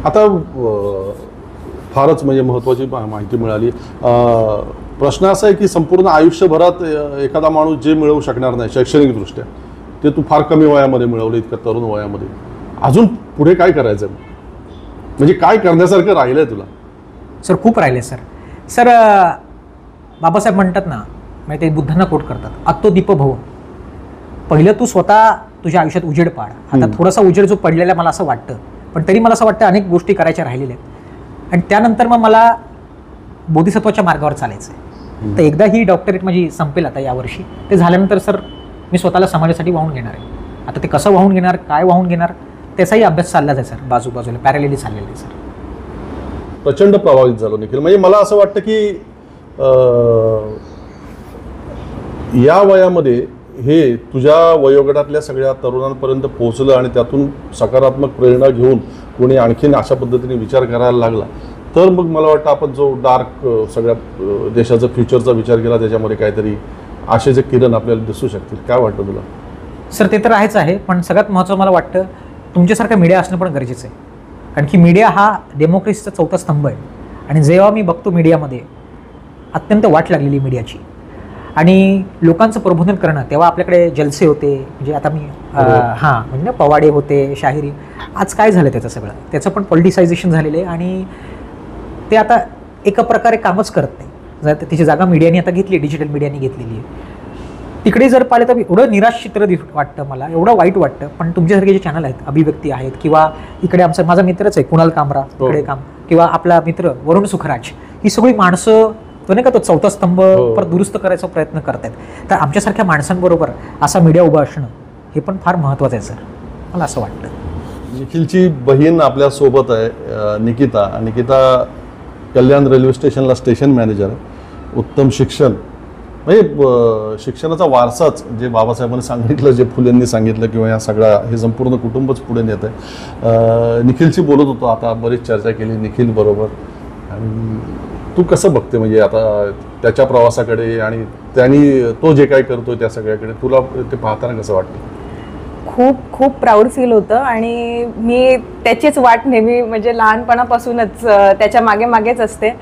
आता फारच म्हणजे महत्त्वाची माहिती मिळाली. प्रश्न असा आहे की संपूर्ण आयुष्यभरात एखादा माणूस जे मिळवू शकणार नाही शैक्षणिकदृष्ट्या, ते तू फार कमी वयामध्ये मिळवलं, इतक्या तरुण वयामध्ये. अजून पुढे काय करायचं, म्हणजे काय करण्यासारखं राहिलंय तुला? सर खूप राहिले सर. सर बाबासाहेब म्हणतात ना, म्हणजे ते बुद्धांना कोट करतात, आत्तो दीप भव. पहिलं तू स्वतः तुझ्या आयुष्यात उजेड पाड. आता थोडासा उजेड जो पडलेला आहे मला असं वाटतं, पण तरी मला असं वाटतं अनेक गोष्टी करायच्या राहिलेल्या आहेत. आणि त्यानंतर मग मला बोधिसत्वाच्या मार्गावर चालायचं आहे. तर एकदा ही डॉक्टरेट माझी संपेल आता यावर्षी, ते झाल्यानंतर सर मी स्वतःला समाजासाठी वाहून घेणार आहे. आता ते कसं वाहून घेणार, काय वाहून घेणार, त्याचाही अभ्यास चाललाच आहे सर, बाजूला पॅरलेली चाललेली आहे सर. प्रचंड प्रभावित झालो निखिल. म्हणजे मला असं वाटतं की या वयामध्ये हे तुझ्या वयोगटातल्या सगळ्या तरुणांपर्यंत पोहोचलं आणि त्यातून सकारात्मक प्रेरणा घेऊन कोणी आणखीन अशा पद्धतीने विचार करायला लागला, तर मग मला वाटतं आपण जो डार्क सगळ्या देशाचा फ्युचरचा विचार केला, त्याच्यामध्ये काहीतरी आशेचे किरण आपल्याला दिसू शकतील. काय वाटतं तुला? सर ते तर आहेच आहे, पण सगळ्यात महत्त्वाचं मला वाटतं तुमच्यासारखं मीडिया असणं पण गरजेचं आहे. कारण की मीडिया हा डेमोक्रेसीचा चौथा स्तंभ आहे. आणि जेव्हा मी बघतो मीडियामध्ये अत्यंत वाट लागलेली मीडियाची आणि लोकांचं प्रबोधन करणं, तेव्हा आपल्याकडे जलसे होते, म्हणजे आता मी म्हणजे पवाडे होते, शाहिरी. आज काय झालं त्याचं सगळं, त्याचं पण पॉलिटिसायझेशन झालेलं आहे आणि ते आता एका प्रकारे कामच करत नाही. त्याची जागा मीडियाने आता घेतली, डिजिटल मीडियाने घेतलेली आहे. तिकडे जर पाहिलं तर एवढं निराश चित्र वाटतं मला, एवढं वाईट वाटतं. पण तुमच्यासारखे जे चॅनल आहेत, अभिव्यक्ती आहेत, किंवा इकडे माझा मित्रच आहे कुणाल कामरा इकडे काम, किंवा आपला मित्र वरुण सुखराज, ही सगळी माणसं तो नाही का तो चौथा स्तंभ परत दुरुस्त करायचा प्रयत्न करतायत. तर आमच्यासारख्या माणसांबरोबर असा मीडिया उभा असणं हे पण फार महत्त्वाचं आहे सर, मला असं वाटतं. निखिलची बहीण आपल्या सोबत आहे, निकिता कल्याण रेल्वे स्टेशनला स्टेशन मॅनेजर आहे. उत्तम शिक्षण, म्हणजे शिक्षणाचा वारसाच जे बाबासाहेबांनी सांगितलं, जे फुलेंनी सांगितलं, किंवा या सगळ्या हे संपूर्ण कुटुंबच पुढे नेत आहे. निखिलशी बोलत होतो आता, बरीच चर्चा केली निखिल बरोबर. आणि तू कसं बघते म्हणजे आता त्याच्या प्रवासाकडे आणि त्यांनी तो जे काय करतोय त्या सगळ्याकडे, तुला ते पाहताना कसं वाटतं? खूप खूप प्राऊड फील होतं. आणि मी त्याचीच वाट नेहमी म्हणजे लहानपणापासूनच त्याच्या मागेच असते.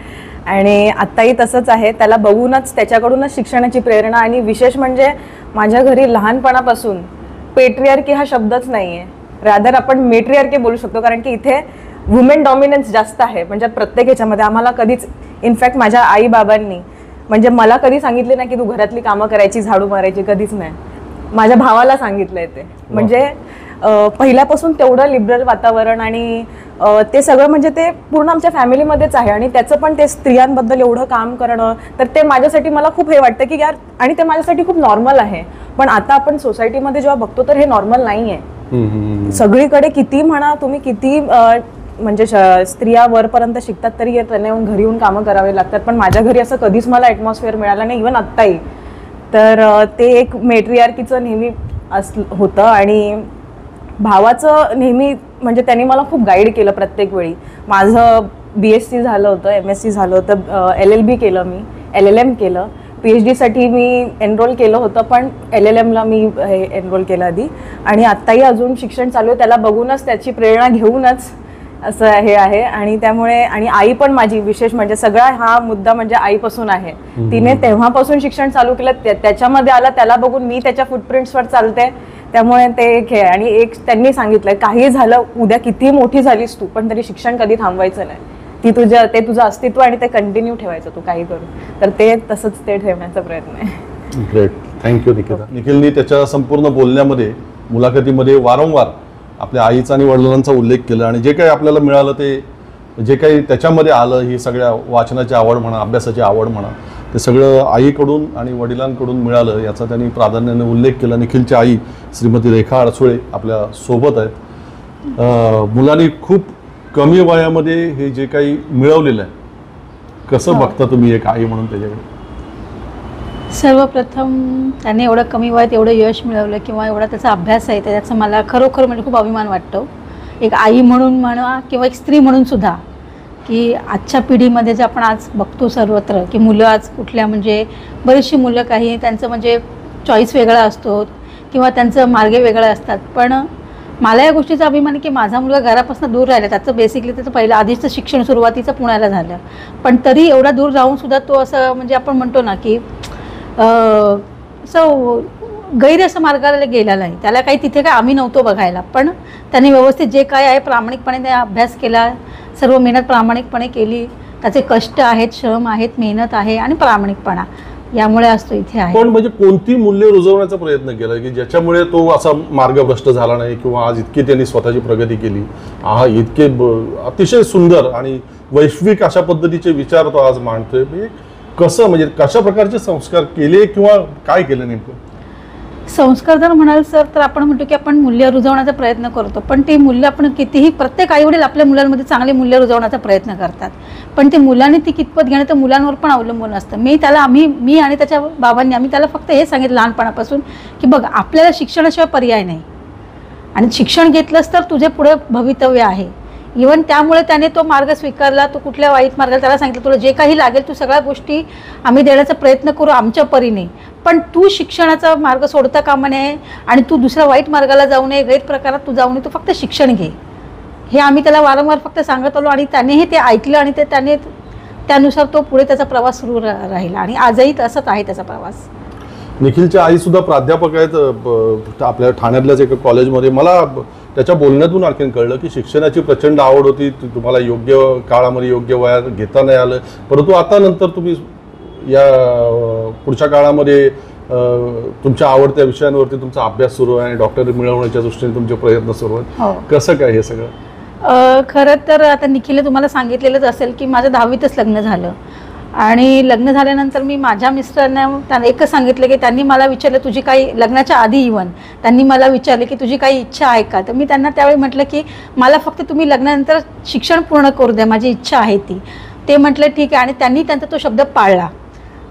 आणि आत्ताही तसंच आहे. त्याला बघूनच त्याच्याकडूनच शिक्षणाची प्रेरणा. आणि विशेष म्हणजे माझ्या घरी लहानपणापासून पेट्रियार्की हा शब्दच नाही आहे, रादर आपण मेट्रियार्की बोलू शकतो. कारण की इथे वुमेन डॉमिनन्स जास्त आहे. म्हणजे प्रत्येक ह्याच्यामध्ये आम्हाला कधीच, इनफॅक्ट माझ्या आई बाबांनी म्हणजे मला कधी सांगितले नाही की तू घरातली कामं करायची, झाडू मारायची, कधीच नाही. माझ्या भावाला सांगितलंय ते. म्हणजे पहिल्यापासून तेवढं लिबरल वातावरण आणि ते सगळं म्हणजे ते पूर्ण आमच्या फॅमिलीमध्येच आहे. आणि त्याचं पण ते स्त्रियांबद्दल एवढं काम करणं, तर ते माझ्यासाठी मला खूप हे वाटतं की यार, आणि ते माझ्यासाठी खूप नॉर्मल आहे. पण आता आपण सोसायटीमध्ये जेव्हा बघतो तर हे नॉर्मल नाही आहे. सगळीकडे किती म्हणा तुम्ही, किती म्हणजे स्त्रिया वरपर्यंत शिकतात तरी त्यांना येऊन घरी येऊन कामं करावे लागतात. पण माझ्या घरी असं कधीच मला ॲटमॉस्फिअर मिळालं नाही, इव्हन आत्ताही. तर ते एक मेट्रियार्कीचं नेहमी होतं. आणि भावाचं नेहमी म्हणजे त्यांनी मला खूप गाईड केलं प्रत्येक वेळी. माझं BSc झालं होतं, MSc झालं होतं, LLB केलं मी, LLM केलं. PhDसाठी मी एनरोल केलं होतं, पण LLMला मी एनरोल केलं आधी. आणि आत्ताही अजून शिक्षण चालू आहे. त्याला बघूनच, त्याची प्रेरणा घेऊनच असं हे आहे. आणि त्यामुळे, आणि आई पण माझी विशेष म्हणजे सगळा हा मुद्दा म्हणजे आईपासून आहे. तिने तेव्हापासून शिक्षण चालू केलं, त्याच्यामध्ये आला, त्याला बघून मी त्याच्या फुटप्रिंट्सवर चालते. त्यामुळे ते एक हे. आणि एक त्यांनी सांगितलंय, काही झालं, उद्या किती मोठी झालीस तू, पण तरी शिक्षण कधी थांबवायचं नाही. ते तुझं अस्तित्व आणि ते कंटिन्यू ठेवायचं तू काही करून. तर ते तसंच ते ठेवण्याचा प्रयत्न आहे. Great, thank you Nikita. निखिलनी त्याच्या संपूर्ण बोलण्यामध्ये, मुलाखतीमध्ये वारंवार आपल्या आईचा आणि वडिलांचा उल्लेख केला. आणि जे काही आपल्याला मिळालं, ते जे काही त्याच्यामध्ये आलं, ही सगळ्या वाचनाची आवड म्हणा, अभ्यासाची आवड म्हणा, ते सगळं आईकडून आणि वडिलांकडून मिळालं याचा त्यांनी प्राधान्याने उल्लेख केला. निखिलची आई श्रीमती रेखा अडसुळे आपल्या सोबत आहेत. मुलांनी खूप कमी वयामध्ये हे जे काही मिळवलेलं आहे, कसं बघता तुम्ही एक आई म्हणून त्याच्याकडे? सर्वप्रथम त्याने एवढं कमी वयात एवढं यश मिळवलं, किंवा एवढा त्याचा अभ्यास आहे, त्याचा मला खरोखर म्हणजे खूप अभिमान वाटतो. एक आई म्हणून म्हणा, किंवा एक स्त्री म्हणून सुद्धा, की आजच्या पिढीमध्ये जे आपण आज बघतो सर्वत्र, की मुलं आज कुठल्या म्हणजे बरीचशी मुलं, काही त्यांचं म्हणजे चॉईस वेगळा असतो, किंवा त्यांचं मार्ग वेगळे असतात. पण मला या गोष्टीचा अभिमान आहे की माझा मुलगा घरापासून दूर राहिला. त्याचं बेसिकली त्याचं पहिलं आधीचं शिक्षण सुरुवातीचं पुण्याला झालं, पण तरी एवढा दूर राहूनसुद्धा तो असं म्हणजे आपण म्हणतो ना की असं गैर असं मार्गाला गेलेला नाही. त्याला काही तिथे काय आम्ही नव्हतो बघायला, पण त्याने व्यवस्थित जे काय आहे प्रामाणिकपणे त्या अभ्यास केला, सर्व मेहनत प्रामाणिकपणे केली. त्याचे कष्ट आहेत, श्रम आहेत, मेहनत आहे आणि प्रामाणिकपणा, यामुळे आज तो इथे आहे. पण म्हणजे कोणती मूल्य रुजवण्याचा प्रयत्न केला की ज्याच्यामुळे तो असा मार्गभ्रष्ट झाला नाही, किंवा आज इतकी त्यांनी स्वतःची प्रगती केली, इतके अतिशय सुंदर आणि वैश्विक अशा पद्धतीचे विचार तो आज मांडतोय? म्हणजे कसं, म्हणजे कशा प्रकारचे संस्कार केले किंवा काय केलं नेमकं? संस्कार जर म्हणाल सर, तर आपण म्हणतो की आपण मूल्य रुजवण्याचा प्रयत्न करतो, पण ते मूल्य आपण कितीही, प्रत्येक आईवडील आपल्या मुलांमध्ये चांगले मूल्य रुजवण्याचा प्रयत्न करतात, पण ते मुलांनी ती कितपत घेणं तर मुलांवर पण अवलंबून असतं. मी आणि त्याच्या बाबांनी आम्ही त्याला फक्त हे सांगितलं लहानपणापासून की बघ, आपल्याला शिक्षणाशिवाय पर्याय नाही, आणि शिक्षण घेतलंच तर तुझे पुढे भवितव्य आहे. इव्हन त्यामुळे त्याने तो मार्ग स्वीकारला. तो कुठल्या वाईट मार्गाला, त्याला सांगितलं तुला जे काही लागेल तू सगळ्या गोष्टी आम्ही देण्याचा प्रयत्न करू आमच्या परीने, पण तू शिक्षणाचा मार्ग सोडता कामा नये, आणि तू दुसऱ्या वाईट मार्गाला जाऊ नये, गैरप्रकारात तू जाऊ नये, तू फक्त शिक्षण घे. हे आम्ही त्याला वारंवार फक्त सांगत आलो, आणि त्यानेही ते ऐकलं, आणि त्याने त्यानुसार तो पुढे त्याचा प्रवास सुरू राहिला, आणि आजही तसंच आहे त्याचा प्रवास. निखिलची आई सुद्धा प्राध्यापक आहेत आपल्या ठाण्यातल्याच एका कॉलेजमध्ये. मला त्याच्या बोलण्यातून आणखीन कळलं की शिक्षणाची प्रचंड आवड होती, तुम्हाला योग्य काळामध्ये योग्य वयात घेता नाही आलं, परंतु आता नंतर तुम्ही या पुढच्या काळामध्ये तुमच्या आवडत्या विषयांवरती तुमचा अभ्यास सुरू आहे आणि डॉक्टरी मिळवण्याच्या दृष्टीने तुमचे प्रयत्न सुरू आहेत. हो. कसं काय हे सगळं? खरं तर आता निखिलने तुम्हाला सांगितलेलंच असेल की माझं 10वीतच लग्न झालं आणि लग्न झाल्यानंतर मी माझ्या मिस्टरांना त्यांना एकच सांगितलं की त्यांनी मला विचारलं तुझी काही लग्नाच्या आधी इव्हन त्यांनी मला विचारले की तुझी काही इच्छा आहे का. तर मी त्यांना त्यावेळी म्हटलं की मला फक्त तुम्ही लग्नानंतर शिक्षण पूर्ण करू द्या, माझी इच्छा आहे ती. ते म्हटलं ठीक आहे आणि त्यांनी त्यांचा तो शब्द पाळला.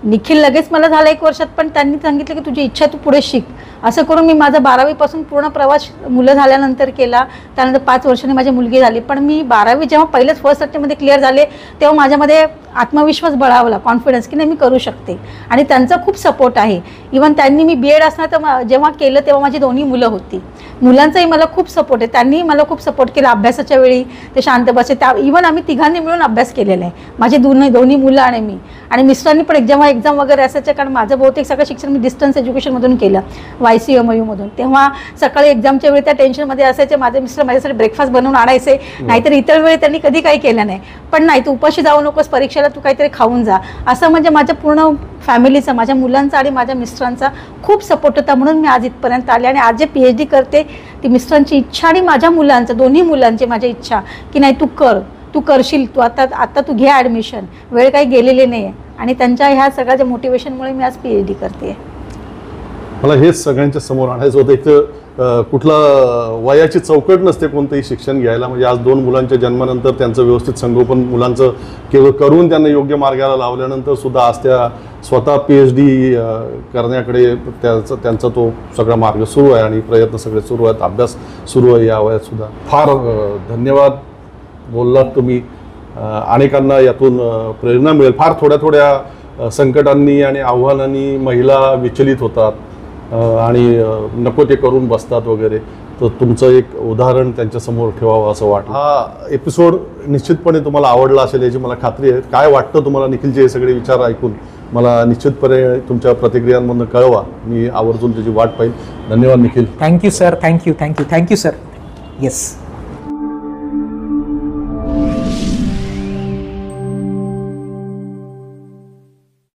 निखिल लगेच मला झाला 1 वर्षात, पण त्यांनी सांगितलं की तुझी इच्छा तू पुढे शिक. असं करून मी माझा 12वी पासून पूर्ण प्रवास मुलं झाल्यानंतर केला. त्यानंतर 5 वर्षांनी माझी मुलगी झाली. पण मी 12वी जेव्हा पहिलेच फर्स्ट अटेम्प्टमध्ये क्लिअर झाले तेव्हा माझ्यामध्ये आत्मविश्वास बळावला, कॉन्फिडन्स की नाही मी करू शकते. आणि त्यांचा खूप सपोर्ट आहे. इव्हन त्यांनी मी BEd असणार तर जेव्हा केलं तेव्हा माझी 2 मुलं होती. मुलांचाही मला खूप सपोर्ट आहे. त्यांनी मला खूप सपोर्ट केला अभ्यासाच्या वेळी. ते शांत बसे. त्या इव्हन आम्ही तिघांनी मिळून अभ्यास केलेला आहे, माझे दोन्ही मुलं आणि मी. आणि मिस्टरांनी पण जेव्हा एक्झाम वगैरे असायचं, कारण माझं बहुतेक सगळं शिक्षण मी डिस्टन्स एज्युकेशनमधून केलं, YCMU मधून. तेव्हा सकाळी एक्झामच्या वेळी त्या टेन्शनमध्ये असायचे. माझे मिस्टर माझ्यासाठी ब्रेकफास्ट बनवून आणायचे, नाहीतर इतर वेळी त्यांनी कधी काही केलं नाही. पण नाही, तू उपाशी जाऊ नकोस, परीक्षेला तू काहीतरी खाऊन जा, असं म्हणजे माझ्या पूर्ण फॅमिलीचा, माझ्या मुलांचा आणि माझ्या मिस्टरांचा खूप सपोर्ट होता. म्हणून मी आज इथपर्यंत आले आणि आज जे PhD करते ती मिस्टरांची इच्छा आणि माझ्या मुलांचं, दोन्ही मुलांची माझी इच्छा की नाही तू करशील, तू आता तू घे ॲडमिशन, वेळ काही गेलेली नाही आहे. आणि त्यांच्या ह्या सगळ्याच्या मोटिवेशनमुळे मी आज PhD करते. मला हेच सगळ्यांच्या समोर आणायचं होतं. एक तर कुठला वयाची चौकट नसते कोणतंही शिक्षण घ्यायला. म्हणजे आज 2 मुलांच्या जन्मानंतर त्यांचं व्यवस्थित संगोपन मुलांचं केवळ करून त्यांना योग्य मार्गाला लावल्यानंतर सुद्धा आज त्या स्वतः PhD करण्याकडे त्यांचा तो सगळा मार्ग सुरू आहे आणि प्रयत्न सगळे सुरू आहेत, अभ्यास सुरू आहे या वयात सुद्धा. फार धन्यवाद बोललात तुम्ही. अनेकांना यातून प्रेरणा मिळेल. फार थोड्या संकटांनी आणि आव्हानांनी महिला विचलित होतात आणि नको ते करून बसतात वगैरे. तर तुमचं एक उदाहरण त्यांच्यासमोर ठेवावं असं वाटलं. हा एपिसोड निश्चितपणे तुम्हाला आवडला असेल याची मला खात्री आहे. काय वाटतं तुम्हाला निखिलचे हे सगळे विचार ऐकून? मला निश्चितपणे तुमच्या प्रतिक्रियांमधून कळवा. मी आवर्जून त्याची वाट पाहिल. धन्यवाद Nikhil. Thank you sir. Thank you sir. Yes.